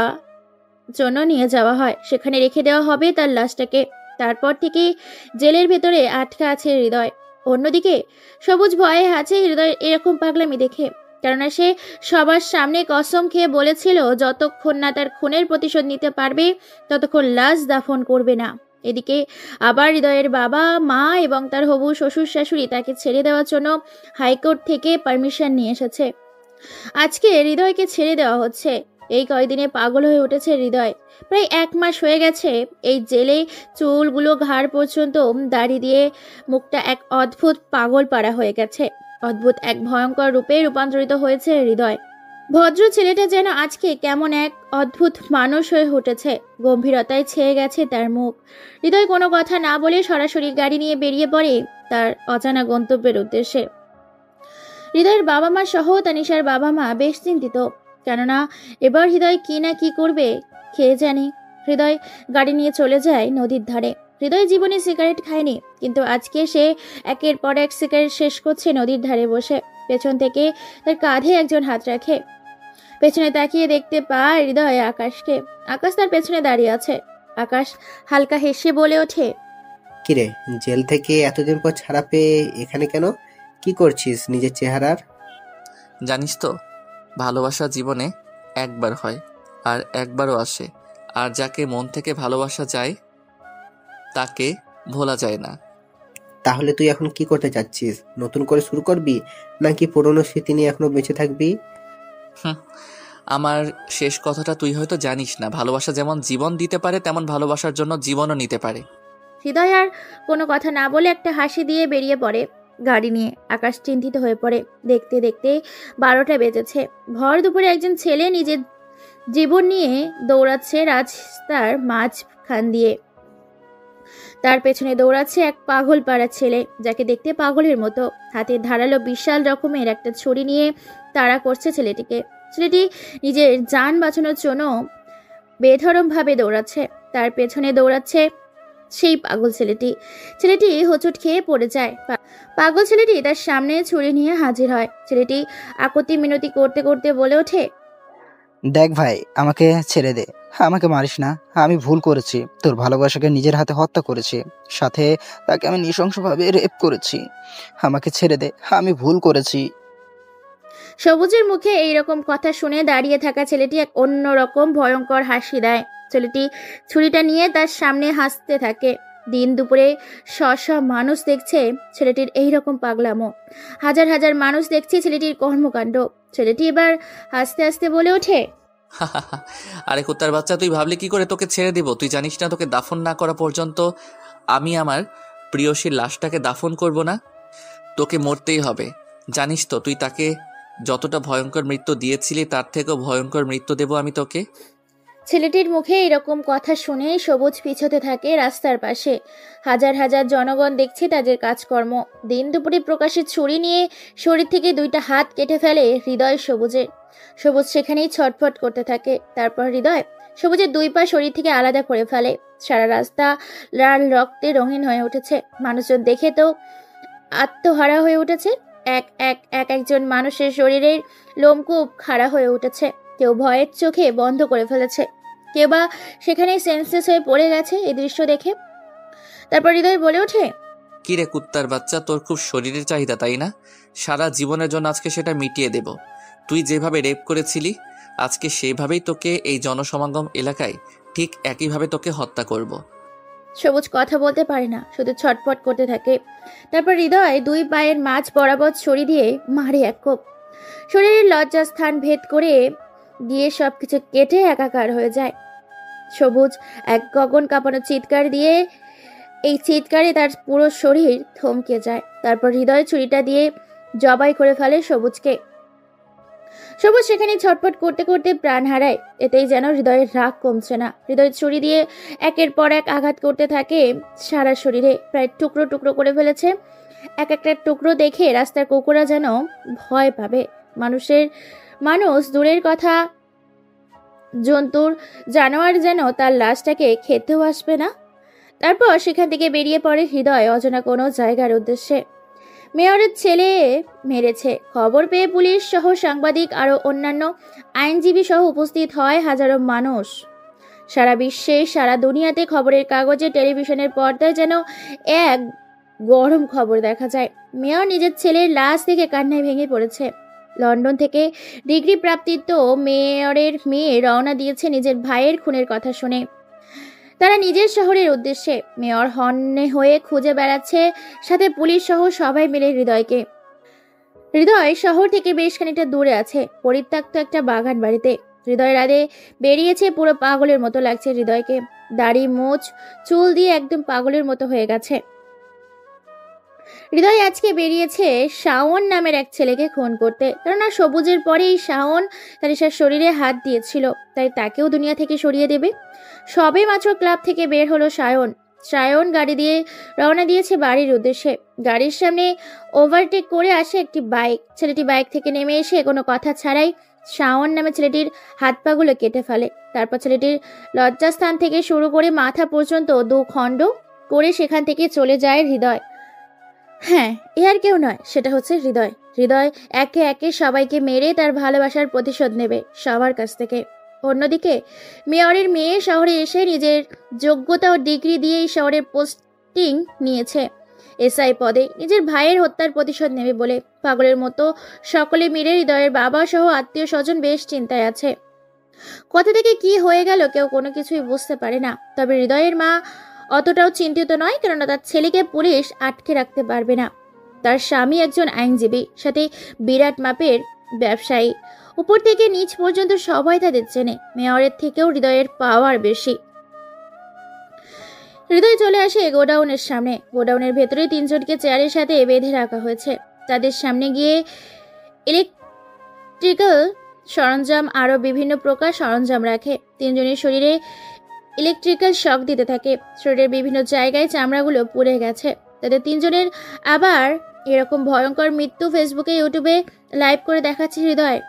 জন্য নিয়ে যাওয়া হয়। সেখানে রেখে দেওয়া হবে তার লাশটাকে। তারপর থেকে জেলের ভেতরে আটকা আছে হৃদয়। অন্যদিকে সবুজ ভয়ে আছে হৃদয় এরকম পাগলামি দেখে। কেননা সে সবার সামনে কসম খেয়ে বলেছিল যতক্ষণ না তার খুনের প্রতিশোধ নিতে পারবে ততক্ষণ লাশ দাফন করবে না। এদিকে আবার হৃদয়ের বাবা মা এবং তার হবু শ্বশুর শাশুড়ি তাকে ছেড়ে দেওয়ার জন্য হাইকোর্ট থেকে পারমিশন নিয়ে এসেছে। আজকে হৃদয়কে ছেড়ে দেওয়া হচ্ছে। এই কয়দিনে পাগল হয়ে উঠেছে হৃদয়। প্রায় 1 মাস হয়ে গেছে এই জেলে চুলগুলো ঘাড় পর্যন্ত দাড়ি দিয়ে মুখটা এক অদ্ভুত পাগল পাড়া হয়ে গেছে। অদ্ভুত এক ভয়ঙ্কর রূপে রূপান্তরিত হয়েছে হৃদয়। ভদ্র ছেলেটা যেন আজকে কেমন এক অদ্ভুত মানুষ হয়ে উঠেছে। গম্ভীরতায় ছেয়ে গেছে তার মুখ। হৃদয় কোনো কথা না বলে সরাসরি গাড়ি নিয়ে বেরিয়ে পড়ে তার অজানা গন্তব্যের উদ্দেশ্যে। হৃদয়ের বাবা মা সহ তানিশার বাবা মা বেশ চিন্তিত, কেননা এবার হৃদয় কি না কি করবে কে জানে। হৃদয় গাড়ি নিয়ে চলে যায় নদীর ধারে। হৃদয় জীবনে সিগারেট খায়নি, কিন্তু আজকে সে একের পর এক সিগারেট শেষ করছে নদীর ধারে বসে। পেছন থেকে তার কাঁধে একজন হাত রাখে। পেছনে তাকিয়ে দেখতে পায় হৃদয় আকাশকে। আকাশ তার পেছনে দাঁড়িয়ে আছে। আকাশ হালকা হেসে বলে ওঠে, কিরে, জেল থেকে এতদিন পর ছাড়া পেয়ে এখানে কেন? কি করছিস নিজের চেহারার? জানিস তো, ভালোবাসা জীবনে একবার হয় আর একবারও আসে, আর যাকে মন থেকে ভালোবাসা যায় তাকে ভোলা যায় না। তাহলে তুই এখন কি করতে চাচ্ছিস? নতুন করে শুরু করবি নাকি পুরনো স্মৃতি নিয়ে এখনো বেঁচে থাকবি? আমার শেষ কথাটা তুই হয়তো জানিস না। ভালোবাসা যেমন জীবন দিতে পারে, তেমন ভালোবাসার জন্য জীবনও নিতে পারে। হৃদয় আর কোনো কথা না বলে একটা হাসি দিয়ে বেরিয়ে পড়ে গাড়ি নিয়ে। আকাশ চিন্তিত হয়ে পড়ে। দেখতে দেখতে 12টা বেজেছে। ভর দুপুরে একজন ছেলে নিজের জীবন নিয়ে দৌড়াচ্ছে রাস্তার মাঝখান দিয়ে। তার পেছনে দৌড়াচ্ছে এক পাগল পাড়া ছেলে, যাকে দেখতে পাগলের মতো। হাতে ধারালো বিশাল রকমের একটা ছুরি নিয়ে তাড়া করছে ছেলেটিকে। ছেলেটি নিজের জান বাঁচানোর জন্য বেধড়কভাবে দৌড়াচ্ছে। তার পেছনে দৌড়াচ্ছে সেই পাগল ছেলেটি। ছেলেটি হোঁচট খেয়ে পড়ে যায়। পাগল ছেলেটি তার সামনে ছুরি নিয়ে হাজির হয়। ছেলেটি আকতি মিনতি করতে করতে বলে ওঠে, দেখ ভাই, আমাকে ছেড়ে দে, আমাকে মারিস না। আমি ভুল করেছি, তোর ভালোবাসাকে নিজের হাতে হত্যা করেছি, সাথে তাকে আমি নৃশংসভাবে রেপ করেছি। আমাকে ছেড়ে দে, আমি ভুল করেছি। সবুজের মুখে এইরকম কথা শুনে দাঁড়িয়ে থাকা ছেলেটি এক অন্যরকম ভয়ঙ্কর হাসি দেয়। ছেলেটি ছুরিটা নিয়ে তার সামনে হাসতে থাকে। দিন দুপুরে শ মানুষ দেখছে ছেলেটির এইরকম পাগলামো। হাজার হাজার মানুষ দেখছে ছেলেটির কর্মকাণ্ড। ছেলেটি এবার হাসতে হাসতে বলে ওঠে, আরে কুত্তার বাচ্চা, তুই ভাবলি কি করে তোকে ছেড়ে দিব? তুই জানিস না তোকে দাফন না করা পর্যন্ত আমি আমার প্রিয়সীর লাশটাকে দাফন করব না? তোকে মরতেই হবে। জানিস তো, তুই তাকে যতটা ভয়ঙ্কর মৃত্যু দিয়েছিলি তার থেকেও ভয়ঙ্কর মৃত্যু দেব আমি তোকে। ছেলেটির মুখে এরকম কথা শুনে সবুজ পিছতে থাকে রাস্তার পাশে। হাজার হাজার জনগণ দেখছে তাদের কাজকর্ম। দিন দুপুরে প্রকাশে ছুরি নিয়ে শরীর থেকে 2টা হাত কেটে ফেলে হৃদয় সবুজের। সবুজ সেখানেই ছটফট করতে থাকে। তারপর হৃদয় সবুজের 2 পা শরীর থেকে আলাদা করে ফেলে। সারা রাস্তা লাল রক্তে রঙিন হয়ে উঠেছে। মানুষজন দেখে তো আত্মহারা হয়ে উঠেছে। একজন মানুষের শরীরের লোমকূপ খাড়া হয়ে উঠেছে। কেউ ভয়ের চোখে বন্ধ করে ফেলেছে, কেউ বা সেখানে সেন্সলেস হয়ে পড়ে গেছে এই দৃশ্য দেখে। তারপর হৃদয় বলে ওঠে, কি রে কুত্তার বাচ্চা, তোর খুব শরীরের চাহিদা তাই না? সারা জীবনের জন্য আজকে সেটা মিটিয়ে দেব। তুই যেভাবে রেপ করেছিলি আজকে সেইভাবেই তোকে এই জনসমাগম এলাকায় ঠিক একইভাবে তোকে হত্যা করব। সবুজ কথা বলতে পারে না, শুধু ছটফট করতে থাকে। তারপর হৃদয় 2 পায়ের মাঝ বরাবর ছড়ি দিয়ে মারে এক কোপ। শরীরের লজ্জাস্থান ভেদ করে গিয়ে সবকিছু কেটে একাকার হয়ে যায়। সবুজ এক গগন কাঁপানো চিৎকার দিয়ে এই চিৎকারে তার পুরো শরীর থমকে যায়। তারপর হৃদয় ছুরিটা দিয়ে জবাই করে ফেলে সবুজকে। সবুজ সেখানে ছটফট করতে করতে প্রাণ হারায়। এতেই যেন হৃদয়ের রাগ কমছে না। হৃদয় ছুরি দিয়ে একের পর এক আঘাত করতে থাকে সারা শরীরে। প্রায় টুকরো টুকরো করে ফেলেছে। একটা টুকরো দেখে রাস্তার কুকুররা যেন ভয় পাবে। মানুষ দূরের কথা, জন্তুর জানোয়ার যেন তার লাশটাকে খেতেও আসবে না। তারপর সেখান থেকে বেরিয়ে পড়ে হৃদয় অজানা কোনো জায়গার উদ্দেশ্যে। মেয়রের ছেলে মেরেছে খবর পেয়ে পুলিশ সহ সাংবাদিক আরও অন্যান্য আইনজীবী সহ উপস্থিত হয় হাজারো মানুষ। সারা বিশ্বে, সারা দুনিয়াতে খবরের কাগজে, টেলিভিশনের পর্দায় যেন এক গরম খবর দেখা যায়। মেয়র নিজের ছেলের লাশ দেখে কান্নায় ভেঙে পড়েছে। লন্ডন থেকে ডিগ্রি প্রাপ্তিত মেয়রের মেয়ে রওনা দিয়েছে নিজের ভাইয়ের খুনের কথা শুনে। তারা নিজের শহরের উদ্দেশ্যে মেয়র হন্যে হয়ে খুঁজে বেড়াচ্ছে, সাথে পুলিশ সহ সবাই মিলে হৃদয়কে। হৃদয় শহর থেকে বেশ খানিকটা দূরে আছে, পরিত্যক্ত একটা বাগান বাড়িতে। হৃদয় রাতে বেরিয়েছে, পুরো পাগলের মতো লাগছে হৃদয়কে। দাড়ি মোচ চুল দিয়ে একদম পাগলের মতো হয়ে গেছে। হৃদয় আজকে বেরিয়েছে শাওন নামের এক ছেলেকে খুন করতে, কেননা সবুজের পরেই শাওন তানিশার শরীরে হাত দিয়েছিল, তাই তাকেও দুনিয়া থেকে সরিয়ে দেবে। সবে মাত্র ক্লাব থেকে বের হলো সায়ন গাড়ি দিয়ে রওনা দিয়েছে বাড়ির উদ্দেশ্যে। গাড়ির সামনে ওভারটেক করে আসে একটি বাইক। ছেলেটি বাইক থেকে নেমে এসে কোনো কথা ছাড়াই শাওন নামে ছেলেটির হাত পাগুলো কেটে ফেলে। তারপর ছেলেটির লজ্জাস্থান থেকে শুরু করে মাথা পর্যন্ত 2 খণ্ড করে সেখান থেকে চলে যায় হৃদয়। হ্যাঁ, এ আর কেউ নয়, সেটা হচ্ছে হৃদয়। হৃদয় একে একে সবাইকে মেরে তার ভালোবাসার প্রতিশোধ নেবে সবার কাছ থেকে। অন্যদিকে মেয়রের মেয়ে শহরে এসে নিজের যোগ্যতা ও ডিগ্রি দিয়ে এই শহরে পোস্টিং নিয়েছে এসআই পদে। নিজের ভাইয়ের হত্যার প্রতিশোধ নেবে বলে পাগলের মতো সকলে মিলে হৃদয়ের বাবা সহ আত্মীয় স্বজন বেশ চিন্তায় আছে। কোথা থেকে কি হয়ে গেল কেউ কোনো কিছুই বুঝতে পারে না। তবে হৃদয়ের মা অতটাও চিন্তিত নয়, কেননা তার ছেলেকে পুলিশ আটকে রাখতে পারবে না। তার স্বামী একজন আইনজীবী, সাথে বিরাট মাপের ব্যবসায়ী। উপর থেকে নিচ পর্যন্ত সবাই তাদের চেনে। মেয়রের থেকেও হৃদয়ের পাওয়ার বেশি। হৃদয় চলে আসে গোডাউনের সামনে। গোডাউনের ভেতরে 3 জনকে চেয়ারের সাথে বেঁধে রাখা হয়েছে। তাদের সামনে গিয়ে ইলেকট্রিক্যাল সরঞ্জাম আরো বিভিন্ন প্রকার সরঞ্জাম রাখে। 3 জনের শরীরে ইলেকট্রিক্যাল শক দিতে থাকে। শরীরের বিভিন্ন জায়গায় চামড়াগুলো পুড়ে গেছে। তাদের 3 জনের আবার এরকম ভয়ঙ্কর মৃত্যু ফেসবুকে ইউটিউবে লাইভ করে দেখাচ্ছে হৃদয়।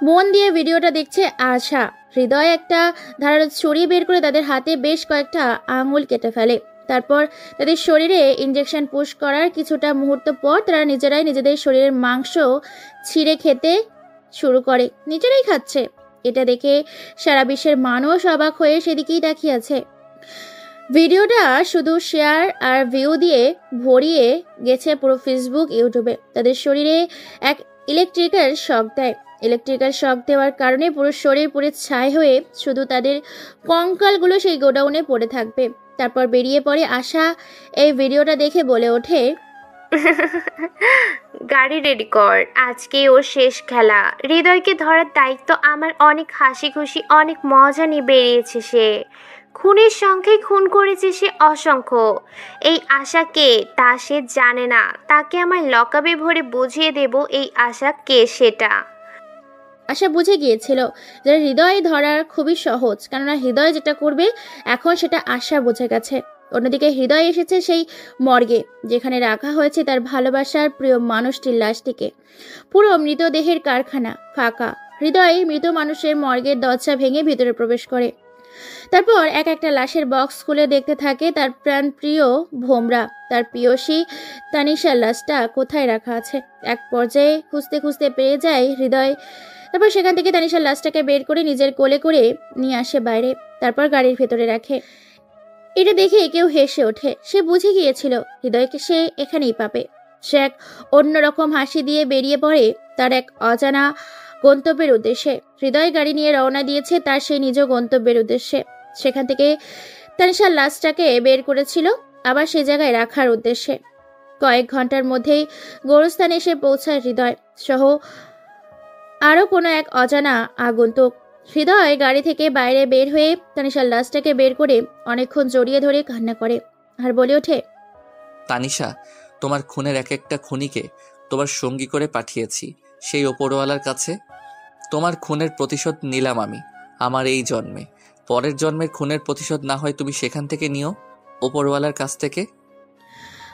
মন দিয়ে ভিডিওটা দেখছে আশা। হৃদয় একটা ধারালো ছুরি বের করে তাদের হাতে বেশ কয়েকটা আঙুল কেটে ফেলে। তারপর তাদের শরীরে ইনজেকশন পুশ করার কিছুটা মুহূর্ত পর তারা নিজেরাই নিজেদের শরীরের মাংস ছিঁড়ে খেতে শুরু করে। নিজেরাই খাচ্ছে। এটা দেখে সারা বিশ্বের মানুষ অবাক হয়ে সেদিকেই তাকিয়ে আছে। ভিডিওটা শুধু শেয়ার আর ভিউ দিয়ে ভরিয়ে গেছে পুরো ফেসবুক ইউটিউবে। তাদের শরীরে এক ইলেকট্রিক্যাল শক দেয়। ইলেকট্রিক্যাল শক দেওয়ার কারণে পুরো শরীর পুরো ছাই হয়ে শুধু তাদের কঙ্কালগুলো সেই গোডাউনে পড়ে থাকবে। তারপর বেরিয়ে পড়ে আশা। এই ভিডিওটা দেখে বলে ওঠে, গাড়ি রেডি কর, আজকে ওর শেষ খেলা। হৃদয়কে ধরার দায়িত্ব আমার। অনেক হাসি খুশি, অনেক মজা নিয়ে বেরিয়েছে সে। খুনের সংখ্যায় খুন করেছে সে অসংখ্য। এই আশাকে তা সে জানে না। তাকে আমার লকআপে ভরে বুঝিয়ে দেব এই আশা কে সেটা। আশা বুঝে গিয়েছিল যে হৃদয় ধরার খুবই সহজ, কেননা হৃদয় যেটা করবে এখন সেটা আশা বুঝে গেছে। অন্যদিকে হৃদয় এসেছে সেই মর্গে, যেখানে রাখা হয়েছে তার ভালোবাসার প্রিয় মানুষটির লাশটিকে। পুরো মৃতদেহের কারখানা ফাঁকা। হৃদয় মৃত মানুষের মর্গের দরজা ভেঙে ভিতরে প্রবেশ করে। তারপর এক একটা লাশের বক্স খুলে দেখতে থাকে তার প্রাণপ্রিয় ভোমরা, তার প্রিয়সী তানিশার লাশটা কোথায় রাখা আছে। এক পর্যায়ে খুঁজতে খুঁজতে পেয়ে যায় হৃদয়। তারপর সেখান থেকে তানিশার লাশটাকে বের করে নিজের কোলে করে নিয়ে আসে বাইরে। তারপর গাড়ির ভেতরে রাখে। এটা দেখে কেউ হেসে ওঠে। সে বুঝে গিয়েছিল হৃদয়কে সে এখানেই পাবে। সে এক অন্যরকম হাসি দিয়ে বেরিয়ে পড়ে তার এক অজানা গন্তব্যের উদ্দেশ্যে। হৃদয় গাড়ি নিয়ে রওনা দিয়েছে তার সেই নিজ গন্তব্যের উদ্দেশ্যে। সেখান থেকে তানিশার লাশটাকে বের করেছিল আবার সে জায়গায় রাখার উদ্দেশ্যে। কয়েক ঘন্টার মধ্যেই গোরস্থানে এসে পৌঁছায় হৃদয় সহ আরো কোনো এক অজানা আগন্তুক। হৃদয় গাড়ি থেকে বাইরে বের হয়ে তানিশার লাশটাকে বের করে অনেকক্ষণ জড়িয়ে ধরে কান্না করে আর বলে ওঠে, তানিশা, তোমার খুনের এক একটা খুনিকে তোমার সঙ্গী করে পাঠিয়েছি সেই ওপরওয়ালার কাছে। তোমার খুনের প্রতিশোধ নিলাম আমি আমার এই জন্মে। পরের জন্মের খুনের প্রতিশোধ না হয় তুমি সেখান থেকে নিও, ওপরওয়ালার কাছ থেকে।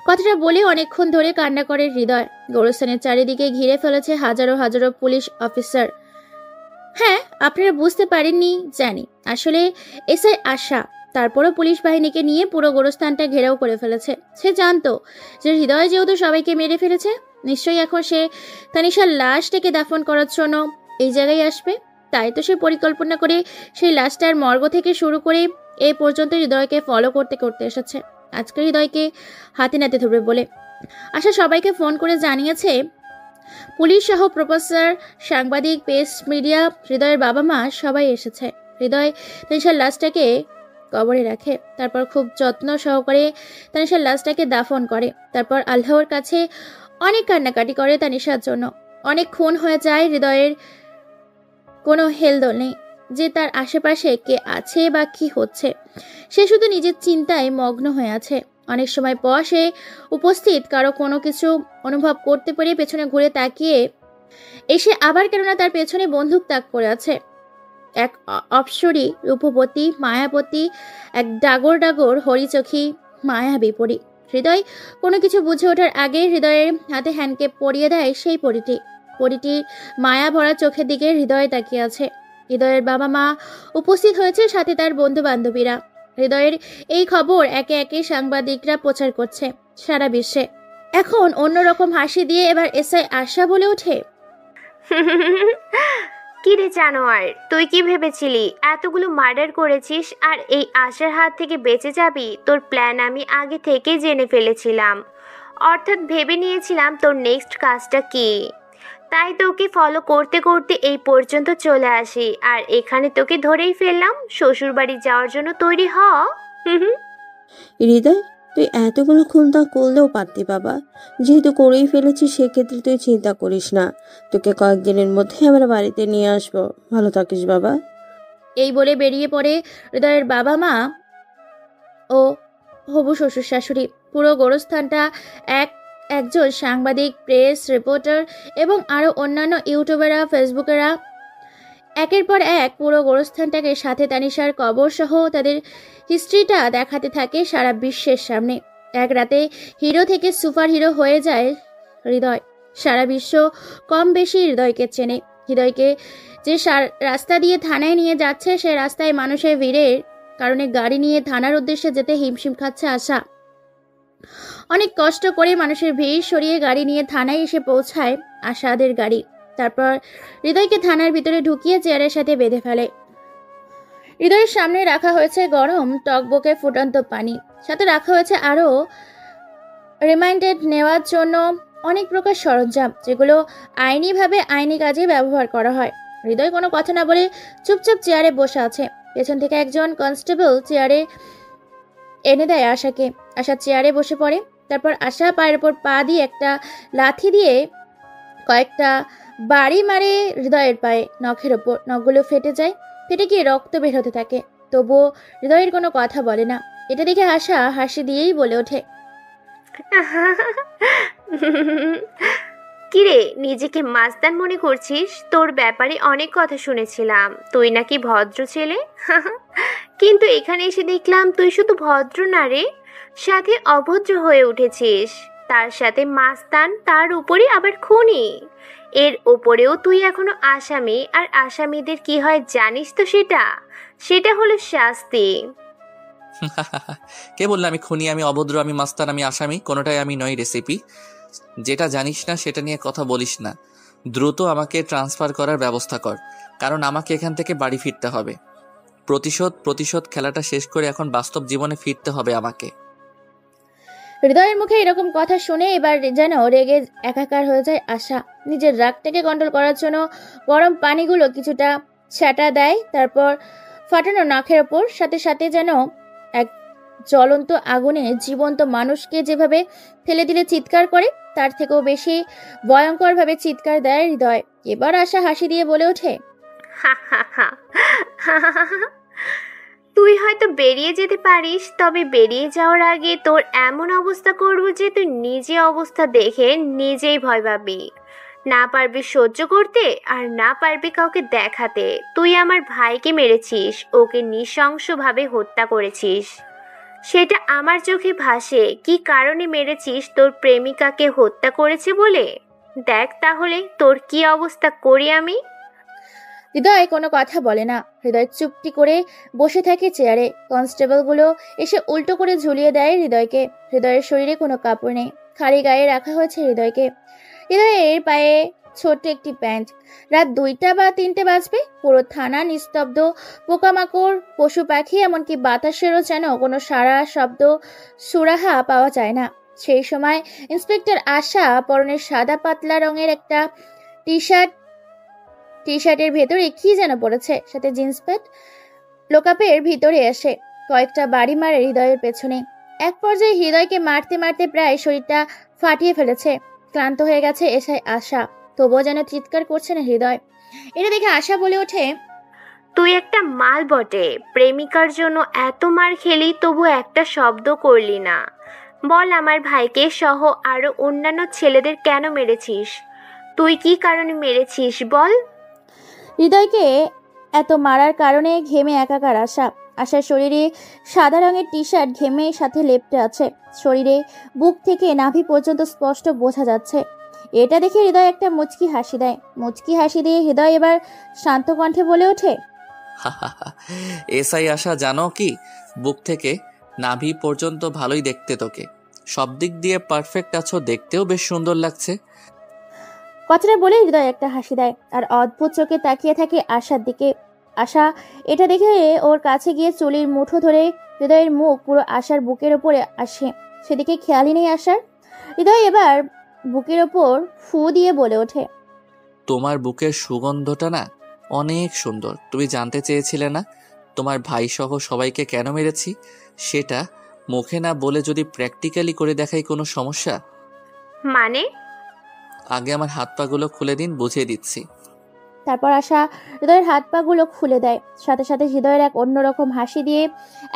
কথাটা বলে অনেকক্ষণ ধরে কান্না করে হৃদয়। গোরস্থানের চারিদিকে ঘিরে ফেলেছে হাজারো হাজারো পুলিশ অফিসার। হ্যাঁ, আপনারা বুঝতে পারেননি জানি, আসলে এসআই আশা তারপরও পুলিশ বাহিনীকে নিয়ে পুরো গোরস্থানটা ঘেরাও করে ফেলেছে। সে জানতো যে হৃদয় যেহেতু সবাইকে মেরে ফেলেছে, নিশ্চয়ই এখন সে তানিশার লাশটাকে দাফন করার জন্য এই জায়গায় আসবে। তাই তো সে পরিকল্পনা করে সেই লাশটার মর্গ থেকে শুরু করে এই পর্যন্ত হৃদয়কে ফলো করতে করতে এসেছে। আজকে হৃদয়কে হাতে নাতে ধরবে বলে আশা সবাইকে ফোন করে জানিয়েছে পুলিশ সহ প্রফেসর, সাংবাদিক, প্রেস, মিডিয়া, হৃদয়ের বাবা মা সবাই এসেছে। হৃদয় তানিশার লাশটাকে কবরে রাখে, তারপর খুব যত্ন সহকারে তানিশার লাশটাকে দাফন করে। তারপর আল্লাহর কাছে অনেক কান্নাকাটি করে তানিশার জন্য। অনেক খুন হয়ে যায়, হৃদয়ের কোনো হেলদোল নেই যে তার আশেপাশে কে আছে বা কি হচ্ছে। সে শুধু নিজের চিন্তায় মগ্ন হয়ে আছে। অনেক সময় পর সে উপস্থিত কারো কোনো কিছু অনুভব করতে পেরে পেছনে ঘুরে তাকিয়ে এসে আবার কেননা তার পেছনে বন্দুক তাক করে আছে এক অপসরী, রূপবতী, মায়াবতী, এক ডাগর ডাগর হরিচোখী মায়াবী পরী। হৃদয় কোনো কিছু বুঝে ওঠার আগে হৃদয়ের হাতে হ্যান্ডকেপ পরিয়ে দেয় সেই পরীটি। পরীটির মায়া ভরা চোখের দিকে হৃদয় তাকিয়ে আছে। হৃদয়ের বাবা মা উপস্থিত হয়েছে, সাথে তার বন্ধু বান্ধবীরা। হৃদয়ের এই খবর একে একে সাংবাদিকরা প্রচার করছে সারা বিশ্বে। এখন অন্যরকম হাসি দিয়ে এবার এসআই আশা বলে ওঠে, কি রে জানোয়ার, তুই কি ভেবেছিলি এতগুলো মার্ডার করেছিস আর এই আশার হাত থেকে বেঁচে যাবি? তোর প্ল্যান আমি আগে থেকেই জেনে ফেলেছিলাম, অর্থাৎ ভেবে নিয়েছিলাম তোর নেক্সট কাজটা কি। তাই তোকে ফলো করতে করতে এই পর্যন্ত চলে আসি, আর এখানে তোকে ধরেই ফেললাম। শ্বশুর বাড়ি যাওয়ার জন্য তৈরি হ। হৃদয়, তুই এতগুলো খুনতা করলেও পারতি বাবা। যেহেতু করেই ফেলেছিস সেক্ষেত্রে তুই চিন্তা করিস না, তোকে কয়েকদিনের মধ্যে আমরা বাড়িতে নিয়ে আসবো। ভালো থাকিস বাবা। এই বলে বেরিয়ে পড়ে হৃদয়ের বাবা মা ও হবু শ্বশুর শাশুড়ি। পুরো গোরস্থানটা একজন সাংবাদিক, প্রেস রিপোর্টার এবং আরও অন্যান্য ইউটিউবাররা, ফেসবুকেরা একের পর এক পুরো গোরস্থানটাকে, সাথে তানিশার কবর সহ তাদের হিস্ট্রিটা দেখাতে থাকে সারা বিশ্বের সামনে। এক রাতে হিরো থেকে সুপার হিরো হয়ে যায় হৃদয়। সারা বিশ্ব কম বেশি হৃদয়কে চেনে। হৃদয়কে যে রাস্তা দিয়ে থানায় নিয়ে যাচ্ছে, সে রাস্তায় মানুষের ভিড়ের কারণে গাড়ি নিয়ে থানার উদ্দেশ্যে যেতে হিমশিম খাচ্ছে আশা। অনেক কষ্ট করে মানুষের ভিড় সরিয়ে গাড়ি নিয়ে থানায় এসে পৌঁছায় আশাদের গাড়ি। তারপর হৃদয়কে থানার ভিতরে ঢুকিয়ে চেয়ারের সাথে বেঁধে ফেলে। হৃদয়ের সামনে রাখা হয়েছে গরম টকবকে ফুটন্ত পানি, সাথে রাখা হয়েছে আরও রিমাইন্ডেড নেওয়ার জন্য অনেক প্রকার সরঞ্জাম, যেগুলো আইনিভাবে আইনি কাজে ব্যবহার করা হয়। হৃদয় কোনো কথা না বলে চুপচাপ চেয়ারে বসে আছে। পেছন থেকে একজন কনস্টেবল চেয়ারে এনে দেয় আশাকে। আশা চেয়ারে বসে পড়ে। তারপর আশা পায়ের ওপর পা দিয়ে একটা লাথি দিয়ে কয়েকটা বাড়ি মারে হৃদয়ের পায়ে, নখের ওপর। নখগুলো ফেটে যায়, ফেটে গিয়ে রক্ত বের হতে থাকে। তবুও হৃদয়ের কোনো কথা বলে না। এটা দেখে আশা হাসি দিয়েই বলে ওঠে, কিরে, নিজেকে মাস্তান মনে করছিস? তোর ব্যাপারে অনেক কথা শুনেছিলাম, তুই নাকি ভদ্র ছেলে। কিন্তু এখানে এসে দেখলাম তুই শুধু ভদ্র না রে, সাথে অভদ্র হয়ে উঠেছিস। তার সাথে মাস্তান, তার উপরে আবার খুনি। এর ওপরেও তুই এখনো আসামি, আর আসামিদের কি হয় জানিস তো? সেটা হলো শাস্তি। কে বললো আমি খুনি, আমি অভদ্র, আমি মাস্তান, আমি আসামি? কোনোটাই আমি নই রেসিপি। যেটা জানিস না সেটা নিয়ে কথা বলিস না। দ্রুত আমাকে ট্রান্সফার করার ব্যবস্থা কর, কারণ আমাকে এখান থেকে বাড়ি ফিরতে হবে। প্রতিশোধ খেলাটা শেষ করে এখন বাস্তব জীবনে ফিরতে হবে আমাকে। হৃদয়ের মুখে এরকম কথা শুনে এবার যেন রেগে একাকার হয়ে যায় আশা। নিজের রাগটাকে কন্ট্রোল করার জন্য গরম পানিগুলো কিছুটা ছ্যাটা দেয়, তারপর ফাটানো নাকের ওপর। সাথে সাথে যেন এক জ্বলন্ত আগুনে জীবন্ত মানুষকে যেভাবে ফেলে দিলে চিৎকার করে, তার থেকেও বেশি ভয়ঙ্করভাবে চিৎকার দেয় হৃদয়। এবার আশা হাসি দিয়ে বলে ওঠে, তুই হয়তো বেরিয়ে যেতে পারিস, তবে বেরিয়ে যাওয়ার আগে তোর এমন অবস্থা করব যে তুই নিজে অবস্থা দেখে নিজেই ভয় পাবি। না পারবি সহ্য করতে, আর না পারবি কাউকে দেখাতে। তুই আমার ভাইকে মেরেছিস, ওকে নৃশংসভাবে হত্যা করেছিস। সেটা আমার চোখে ভাসে। কি কারণে মেরেছিস? তোর প্রেমিকাকে হত্যা করেছে বলে। দেখ তাহলে তোর কি অবস্থা করি আমি। হৃদয় কোনো কথা বলে না। হৃদয় চুপটি করে বসে থাকে চেয়ারে। কনস্টেবলগুলো এসে উল্টো করে ঝুলিয়ে দেয় হৃদয়কে। হৃদয়ের শরীরে কোনো কাপড় নেই, খালি গায়ে রাখা হয়েছে হৃদয়কে। হৃদয়ের পায়ে ছোট্ট একটি প্যান্ট। রাত 2টা বা 3টে বাজবে। পুরো থানা নিস্তব্ধ। পোকামাকড়, পশু পাখি, এমনকি বাতাসেরও যেন কোনো সারা শব্দ সুরাহা পাওয়া যায় না। সেই সময় ইন্সপেক্টর আশা পরনে সাদা পাতলা রঙের একটা টি শার্টের ভেতরে কি যেন পড়েছে, সাথে জিন্স প্যান্ট, লোকাপের ভিতরে এসে কয়েকটা বাড়ি মারে হৃদয়ের পেছনে। এক পর্যায়ে হৃদয়কে মারতে মারতে প্রায় শরীরটা ফাটিয়ে ফেলেছে। ক্লান্ত হয়ে গেছে এসে আশা, তবুও যেন চিৎকার করছে না হৃদয়। এটা দেখে আশা বলে ওঠে, তুই একটা মাল বটে, প্রেমিকার জন্য এত মার খেলি তবু একটা শব্দ করলি না। বল আমার ভাইকে সহ আরো অন্যান্য ছেলেদের কেন মেরেছিস? তুই কি কারণে মেরেছিস বল। হৃদয়কে এত মারার কারণে ঘেমে একাকার আশার শরীরে সাদা রঙের টি শার্ট ঘেমে সাথে লেপ্টে আছে। শরীরে বুক থেকে নাভি পর্যন্ত স্পষ্ট বোঝা যাচ্ছে। এটা দেখে হৃদয় একটা মুচকি হাসি দেয়। মুচকি হাসি দিয়ে হৃদয় এবার শান্ত কণ্ঠে বলে ওঠে, এসআই আশা, জানো কি, বুক থেকে নাভি পর্যন্ত ভালোই দেখতে, তোকে সব দিক দিয়ে পারফেক্ট আছো, দেখতেও বেশ সুন্দর লাগছে। কথাটা বলে হৃদয় একটা হাসি দেয় আর অদ্ভুত চোখে তাকিয়ে থাকে আশার দিকে। আশা এটা দেখে ওর কাছে গিয়ে চুলির মুঠো ধরে হৃদয়ের মুখ পুরো আশার বুকের ওপরে আসে। সেদিকে খেয়ালই নেই আশার। হৃদয় এবার বুকের ওপর ফু দিয়ে বলে ওঠে, তোমার বুকের সুগন্ধটা না অনেক সুন্দর। তুমি জানতে চেয়েছিলে না তোমার ভাই সহ সবাইকে কেন মেরেছি? সেটা মুখে না বলে যদি প্র্যাকটিক্যালি করে দেখাই কোনো সমস্যা? মানে? আগে আমার হাত পাগুলো খুলে দিন, বুঝিয়ে দিচ্ছি। তারপর আশা হৃদয়ের হাত পা গুলো খুলে দেয়। সাথে সাথে হৃদয়ের এক অন্যরকম হাসি দিয়ে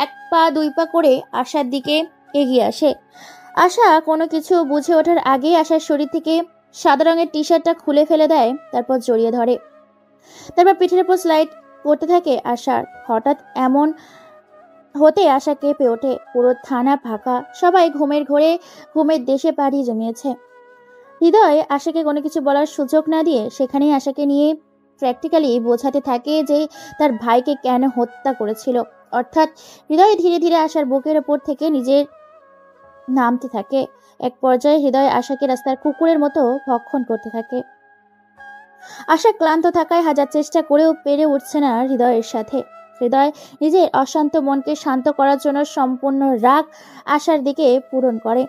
1 পা 2 পা করে আশার দিকে এগিয়ে আসে। আশা কোনো কিছু বুঝে ওঠার আগেই আশার শরীর থেকে সাদা রঙের টি শার্টটা খুলে ফেলে দেয়, তারপর জড়িয়ে ধরে। তারপর পিঠের উপর স্লাইড করতে থাকে আশার। হঠাৎ এমন হতে আশা কেঁপে ওঠে। পুরো থানা ফাঁকা, সবাই ঘুমের দেশে পাড়ি জমিয়েছে। হৃদয় আশাকে কোনো কিছু বলার সুযোগ না দিয়ে সেখানেই আশাকে নিয়ে প্র্যাকটিক্যালি বোঝাতে থাকে যে তার ভাইকে কেন হত্যা করেছিল। অর্থাৎ হৃদয় ধীরে ধীরে আশার বুকের ওপর থেকে নিজের নামতে থাকে। এক পর্যায়ে হৃদয় আশাকে রাস্তার কুকুরের মতো ভক্ষণ করতে থাকে। আশা ক্লান্ত থাকায় হাজার চেষ্টা করেও পেরে উঠছে না হৃদয়ের সাথে। হৃদয় নিজের অশান্ত মনকে শান্ত করার জন্য সম্পূর্ণ রাগ আশার দিকে পূরণ করে।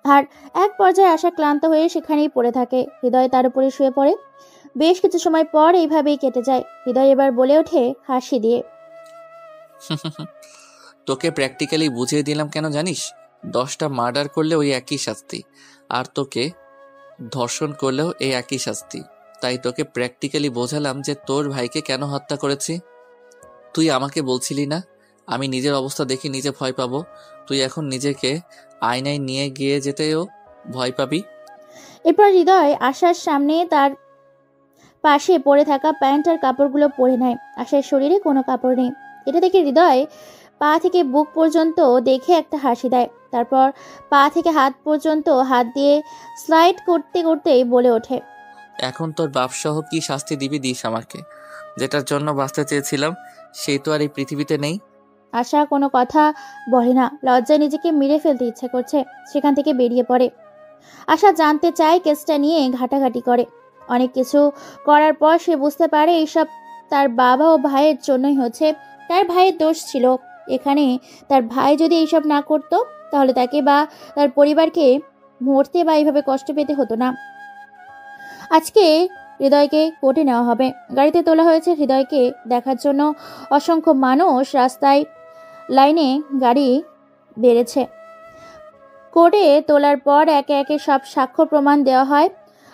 আর এক পর্যায়ে আশা ক্লান্ত হয়ে সেখানেই পড়ে থাকে। হৃদয় তার উপরে শুয়ে পড়ে। বেশ কিছু সময় পর এইভাবেই কেটে যায়। হৃদয় এবার বলে ওঠে হাসি দিয়ে, তোকে প্র্যাকটিক্যালি বুঝিয়ে দিলাম কেন জানিস? 10টা মার্ডার করলে ওই একই শাস্তি, আর তোকে ধর্ষণ করলেও এই একই শাস্তি। তাই তোকে প্র্যাকটিক্যালি বোঝালাম যে তোর ভাইকে কেন হত্যা করেছি। তুই আমাকে বলছিলি না আমি নিজের অবস্থা দেখে নিজে ভয় পাবো? তুই এখন নিজেকে আয়নায় নিয়ে গিয়ে যেতেও ভয় পাবি। এরপর হৃদয় আশার সামনে তার পাশে পড়ে থাকা প্যান্ট আর কাপড়গুলো পরে নেয়। আশার শরীরে কোনো কাপড় নেই। এটা দেখে হৃদয় পা থেকে বুক পর্যন্ত দেখে একটা হাসি দেয়। তারপর পা থেকে হাত পর্যন্ত হাত দিয়ে স্লাইড করতে করতেই বলে ওঠে, এখন তোর বাপ সহ কি শাস্তি দিবি দিস আমাকে। যেটার জন্য বাঁচতে চেয়েছিলাম সেই তো আর এই পৃথিবীতে নেই। আশা কোনো কথা বলে না। লজ্জায় নিজেকে মেরে ফেলতে ইচ্ছে করছে। সেখান থেকে বেরিয়ে পড়ে। আশা জানতে চায়, কেসটা নিয়ে ঘাটাঘাটি করে। অনেক কিছু করার পর সে বুঝতে পারে এইসব তার বাবা ও ভাইয়ের জন্যই হচ্ছে। তার ভাইয়ের দোষ ছিল এখানে। তার ভাই যদি এইসব না করতো তাহলে তাকে বা তার পরিবারকে মরতে বা এইভাবে কষ্ট পেতে হতো না। আজকে হৃদয়কে কোর্টে নেওয়া হবে। গাড়িতে তোলা হয়েছে। হৃদয়কে দেখার জন্য অসংখ্য মানুষ রাস্তায় লাইনে গাড়ি বেড়েছে। কোর্টে তোলার পর একে একে সব সাক্ষ্য প্রমাণ দেওয়া হয়।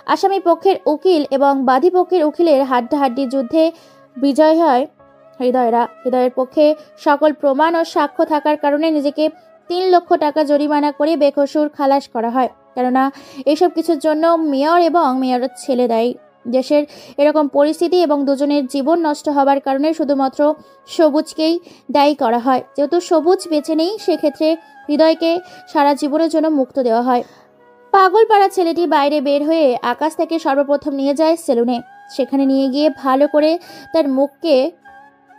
আসামি পক্ষের উকিল এবং বাদী পক্ষের উকিলের হাড্ডাহাড্ডি যুদ্ধে বিজয় হয় হৃদয়ের পক্ষে সকল প্রমাণ ও সাক্ষ্য থাকার কারণে নিজেকে 3 লক্ষ টাকা জরিমানা করে বেকসুর খালাস করা হয়। কেননা এসব কিছুর জন্য মেয়র এবং মেয়রের ছেলে দায়ী। দেশের এরকম পরিস্থিতি এবং দুজনের জীবন নষ্ট হবার কারণে শুধুমাত্র সবুজকেই দায়ী করা হয়। যেহেতু সবুজ বেঁচে নেই, সেক্ষেত্রে হৃদয়কে সারা জীবনের জন্য মুক্ত দেওয়া হয়। পাগলপাড়া ছেলেটি বাইরে বের হয়ে আকাশ থেকে সর্বপ্রথম নিয়ে যায় সেলুনে। সেখানে নিয়ে গিয়ে ভালো করে তার মুখকে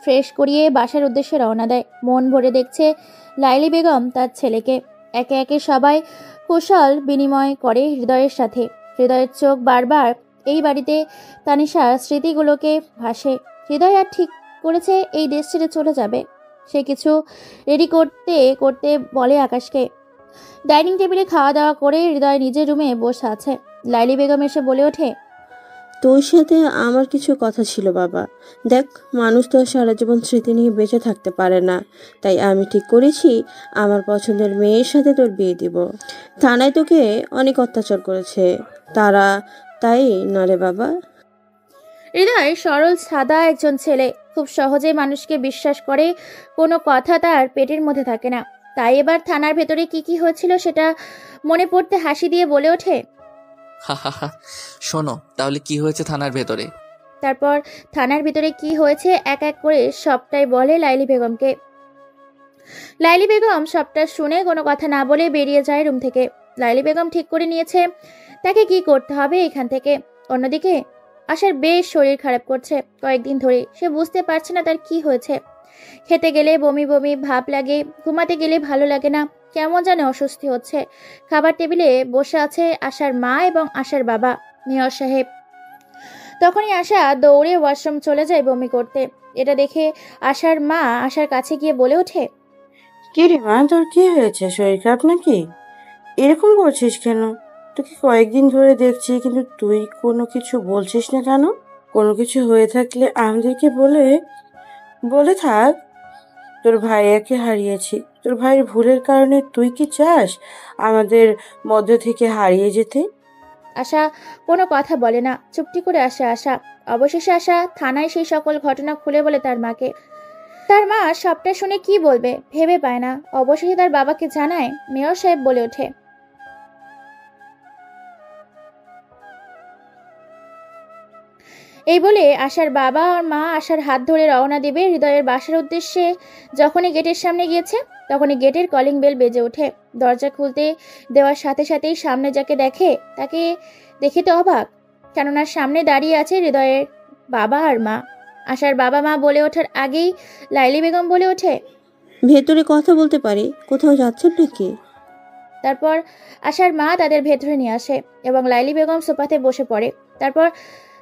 ফ্রেশ করিয়ে বাসার উদ্দেশ্যে রওনা দেয়। মন ভরে দেখছে লাইলি বেগম তার ছেলেকে। একে একে সবাই কুশল বিনিময় করে হৃদয়ের সাথে। হৃদয়ের চোখ বারবার এই বাড়িতে তানিশার স্মৃতিগুলোকে ভাসে। হৃদয় আর ঠিক করেছে এই দেশ ছেড়ে চলে যাবে। সে কিছু রেডি করতে করতে বলে আকাশকে, ডাইনিং টেবিলে খাওয়া দাওয়া করে হৃদয় নিজের রুমে বসে আছে। লাইলি বেগম এসে বলে ওঠে, তোর সাথে আমার কিছু কথা ছিল বাবা। দেখ, মানুষ তো আর সারা জীবন স্মৃতি নিয়ে বেঁচে থাকতে পারে না, তাই আমি ঠিক করেছি আমার পছন্দের মেয়ের সাথে তোর বিয়ে দিব। থানায় তোকে অনেক অত্যাচার করেছে তারা, তাই না রে বাবা? হৃদয় সরল সাদা একজন ছেলে, খুব সহজেই মানুষকে বিশ্বাস করে, কোনো কথা তার পেটের মধ্যে থাকে না। তাই এবার থানার ভেতরে কি কি হয়েছিল সেটা মনে পড়তে হাসি দিয়ে বলে ওঠে, হা হা হা। শোনো তাহলে কি হয়েছে থানার ভেতরে। তারপর থানার ভিতরে কি হয়েছে এক এক করে সবটাই বলে লাইলি বেগমকে। লাইলি বেগম সবটা শুনে কোনো কথা না বলে বেরিয়ে যায় রুম থেকে। লাইলি বেগম ঠিক করে নিয়েছে তাকে কি করতে হবে এখান থেকে। অন্যদিকে আশার বেশ শরীর খারাপ করছে কয়েকদিন ধরে। সে বুঝতে পারছে না তার কি হয়েছে। খেতে গেলে বমি বমি ভাব লাগে, ঘুমাতে গেলে ভালো লাগে না, কেমন যেন অস্বস্তি হচ্ছে। খাবার টেবিলে বসে আছে আশার মা এবং আশার বাবা মেয়র সাহেব। তখনই আশা দৌড়ে ওয়াশরুম চলে যায় বমি করতে। এটা দেখে আশার মা আশার কাছে গিয়ে বলে ওঠে, কি রে মা, তোর কি হয়েছে? শরীর খারাপ নাকি? এরকম করছিস কেন? তোকে কয়েকদিন ধরে দেখছি, কিন্তু তুই কোনো কিছু বলছিস না কেন? কোনো কিছু হয়ে থাকলে আমাদেরকে বলে বলে থাক। তোর ভাইয়াকে হারিয়েছি, তোর ভাইয়ের ভুলের কারণে তুই কি চাস আমাদের মধ্য থেকে হারিয়ে যেতে? আশা কোনো কথা বলে না, চুপটি করে আসে আশা। অবশেষে আশা থানায় সেই সকল ঘটনা খুলে বলে তার মাকে। তার মা সবটা শুনে কি বলবে ভেবে পায় না। অবশেষে তার বাবাকে জানায়। মেয়র সাহেব বলে ওঠে, এই বলে আশার বাবা আর মা আশার হাত ধরে রওনা দেবে হৃদয়ের বাসার উদ্দেশ্যে। যখনই গেটের সামনে গিয়েছে তখনই গেটের কলিং বেল বেজে ওঠে। দরজা খুলতে দেওয়ার সাথে সাথেই সামনে যাকে দেখে তাকে দেখে তো অবাক, কেননা সামনে দাঁড়িয়ে আছে হৃদয়ের বাবা আর মা। আশার বাবা মা বলে ওঠার আগেই লাইলি বেগম বলে ওঠে, ভেতরে কথা বলতে পারি, কোথাও যাচ্ছেন নাকি? তারপর আশার মা তাদের ভেতরে নিয়ে আসে এবং লাইলি বেগম সোফাতে বসে পড়ে। তারপর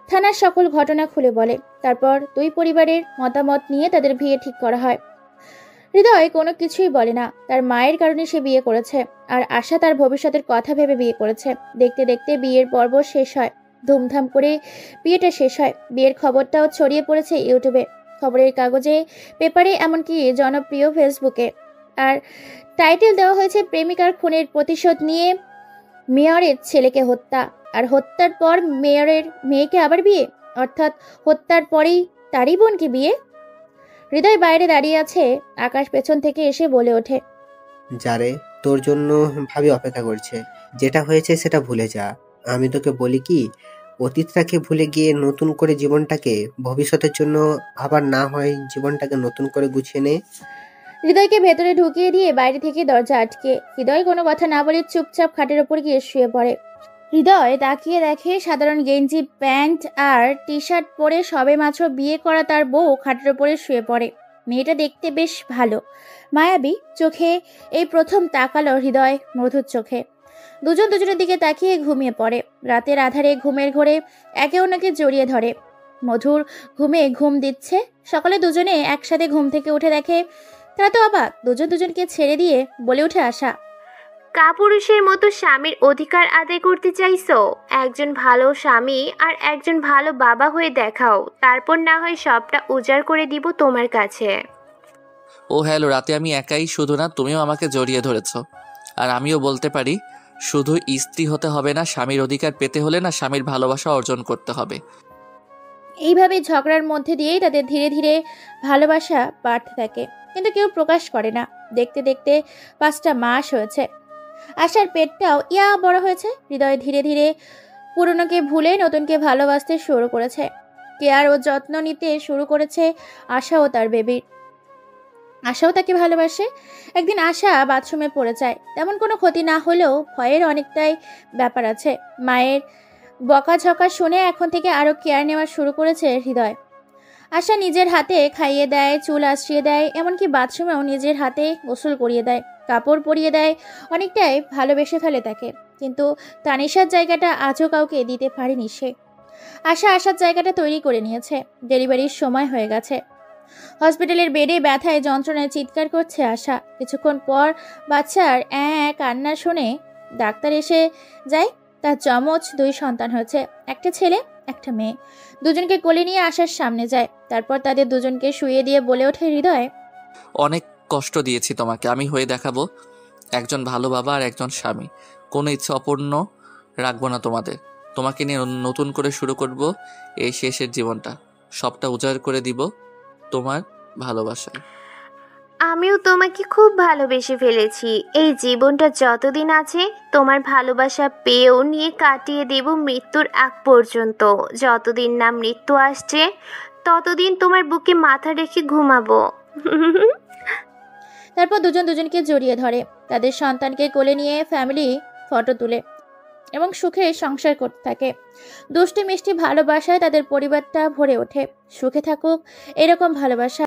থানার সকল ঘটনা খুলে বলে। তারপর দুই পরিবারের মতামত নিয়ে তাদের বিয়ে ঠিক করা হয়। হৃদয় কোনো কিছুই বলে না, তার মায়ের কারণে সে বিয়ে করেছে, আর আশা তার ভবিষ্যতের কথা ভেবে বিয়ে করেছে। দেখতে দেখতে বিয়ের পর্ব শেষ হয়, ধুমধাম করে বিয়েটা শেষ হয়। বিয়ের খবরটাও ছড়িয়ে পড়েছে ইউটিউবে, খবরের কাগজে, পেপারে, এমনকি জনপ্রিয় ফেসবুকে। আর টাইটেল দেওয়া হয়েছে প্রেমিকার খুনের প্রতিশোধ নিয়ে মেয়রের ছেলেকে হত্যা, আর হত্যার পর মেয়রের মেয়েকে আবার বিয়ে, অর্থাৎ হত্যার পরেই তারই বোনকে বিয়ে। হৃদয় বাইরে দাঁড়িয়ে আছে, আকাশ পেছন থেকে এসে বলে ওঠে, যারে তোর জন্য ভাবি অপেক্ষা করছে। যেটা হয়েছে সেটা ভুলে যা। আমি তোকে বলি কি, অতীতটাকে ভুলে গিয়ে নতুন করে জীবনটাকে, ভবিষ্যতের জন্য আবার না হয় জীবনটাকে নতুন করে গুছিয়ে নে। হৃদয়কে ভেতরে ঢুকিয়ে দিয়ে বাইরে থেকে দরজা আটকে হৃদয় কোনো কথা না বলে চুপচাপ খাটের ওপর গিয়ে শুয়ে পড়ে। হৃদয় তাকিয়ে দেখে সাধারণ গেঞ্জি প্যান্ট আর টি শার্ট পরে সবেমাত্র বিয়ে করা তার বউ খাটের ওপরে শুয়ে পড়ে। মেয়েটা দেখতে বেশ ভালো, মায়াবী চোখে এই প্রথম তাকালো হৃদয় মধুর চোখে। দুজন দুজনের দিকে তাকিয়ে ঘুমিয়ে পড়ে। রাতের আধারে ঘুমের ঘোরে একে অন্যকে জড়িয়ে ধরে, মধুর ঘুমে ঘুম দিচ্ছে। সকালে দুজনে একসাথে ঘুম থেকে উঠে দেখে তারা তো অবাক। দুজন দুজনকে ছেড়ে দিয়ে বলে উঠে আশা, কাপুরুষের মতো স্বামীর অধিকার আদায় করতে চাইছো? একজন ভালো স্বামী আর একজন ভালো বাবা হয়ে দেখাও, তারপর না হয় সবটা উজাড় করে দিব তোমার কাছে। ও হ্যালো, রাতে আমি একাই শুধু না, তুমিও আমাকে জড়িয়ে ধরেছ। আর আমিও বলতে পারি, শুধু স্ত্রী হতে হবে না, স্বামীর অধিকার পেতে হলে না স্বামীর ভালোবাসা অর্জন করতে হবে। এইভাবে ঝগড়ার মধ্যে দিয়েই তাদের ধীরে ধীরে ভালোবাসা বাড়তে থাকে, কিন্তু কেউ প্রকাশ করে না। দেখতে দেখতে 5টা মাস হয়েছে, আশার পেটটাও ইয়া বড় হয়েছে। হৃদয় ধীরে ধীরে পুরনোকে ভুলে নতুনকে ভালোবাসতে শুরু করেছে, কেয়ার ও যত্ন নিতে শুরু করেছে আশা ও তার বেবির। আশাও তাকে ভালোবাসে। একদিন আশা বাথরুমে পড়ে যায়, তেমন কোনো ক্ষতি না হলেও ভয়ের অনেকটাই ব্যাপার আছে। মায়ের বকাঝকা শুনে এখন থেকে আরও কেয়ার নেওয়া শুরু করেছে হৃদয়। আশা নিজের হাতে খাইয়ে দেয়, চুল আশ্রিয়ে দেয়, এমনকি বাথরুমেও নিজের হাতে গোসল করিয়ে দেয়, কাপড় পরিয়ে দেয়। অনেকটাই ভালোবেসে ফেলে তাকে, কিন্তু তানিশার জায়গাটা আজও কাউকে দিতে পারেনি সে। আশা আশার জায়গাটা তৈরি করে নিয়েছে। ডেলিভারির সময় হয়ে গেছে। হসপিটালের বেডে ব্যথায় যন্ত্রণায় চিৎকার করছে আশা। কিছুক্ষণ পর বাচ্চার কান্না শুনে ডাক্তার এসে যায়। তার যমজ 2 সন্তান হয়েছে, একটা ছেলে একটা মেয়ে। দুজনকে কোলে নিয়ে আশার সামনে যায়। তারপর তাদের দুজনকে শুইয়ে দিয়ে বলে ওঠে হৃদয়, অনেক কষ্ট দিয়েছি তোমাকে, আমি হয়ে দেখাবো একজন ভালো বাবা আর একজন স্বামী। কোনো ইচ্ছা অপূর্ণ রাখবো না তোমাদের। তোমাকে নিয়ে নতুন করে শুরু করব এই শেষের জীবনটা। সবটা উজাড় করে দিব তোমার ভালোবাসায়। আমিও তোমাকে খুব ভালোবেসে ফেলেছি। এই জীবনটা যতদিন আছে তোমার ভালোবাসা পেয়েও নিয়ে কাটিয়ে দেব মৃত্যুর আগ পর্যন্ত। যতদিন না মৃত্যু আসছে ততদিন তোমার বুকে মাথা রেখে ঘুমাবো। তারপর দুজন দুজনকে জড়িয়ে ধরে। তাদের সন্তানকে কোলে নিয়ে ফ্যামিলি ফটো তুলে এবং সুখে সংসার করতে থাকে। দুষ্টি মিষ্টি ভালোবাসায় তাদের পরিবারটা ভরে ওঠে। সুখে থাকুক এরকম ভালোবাসা।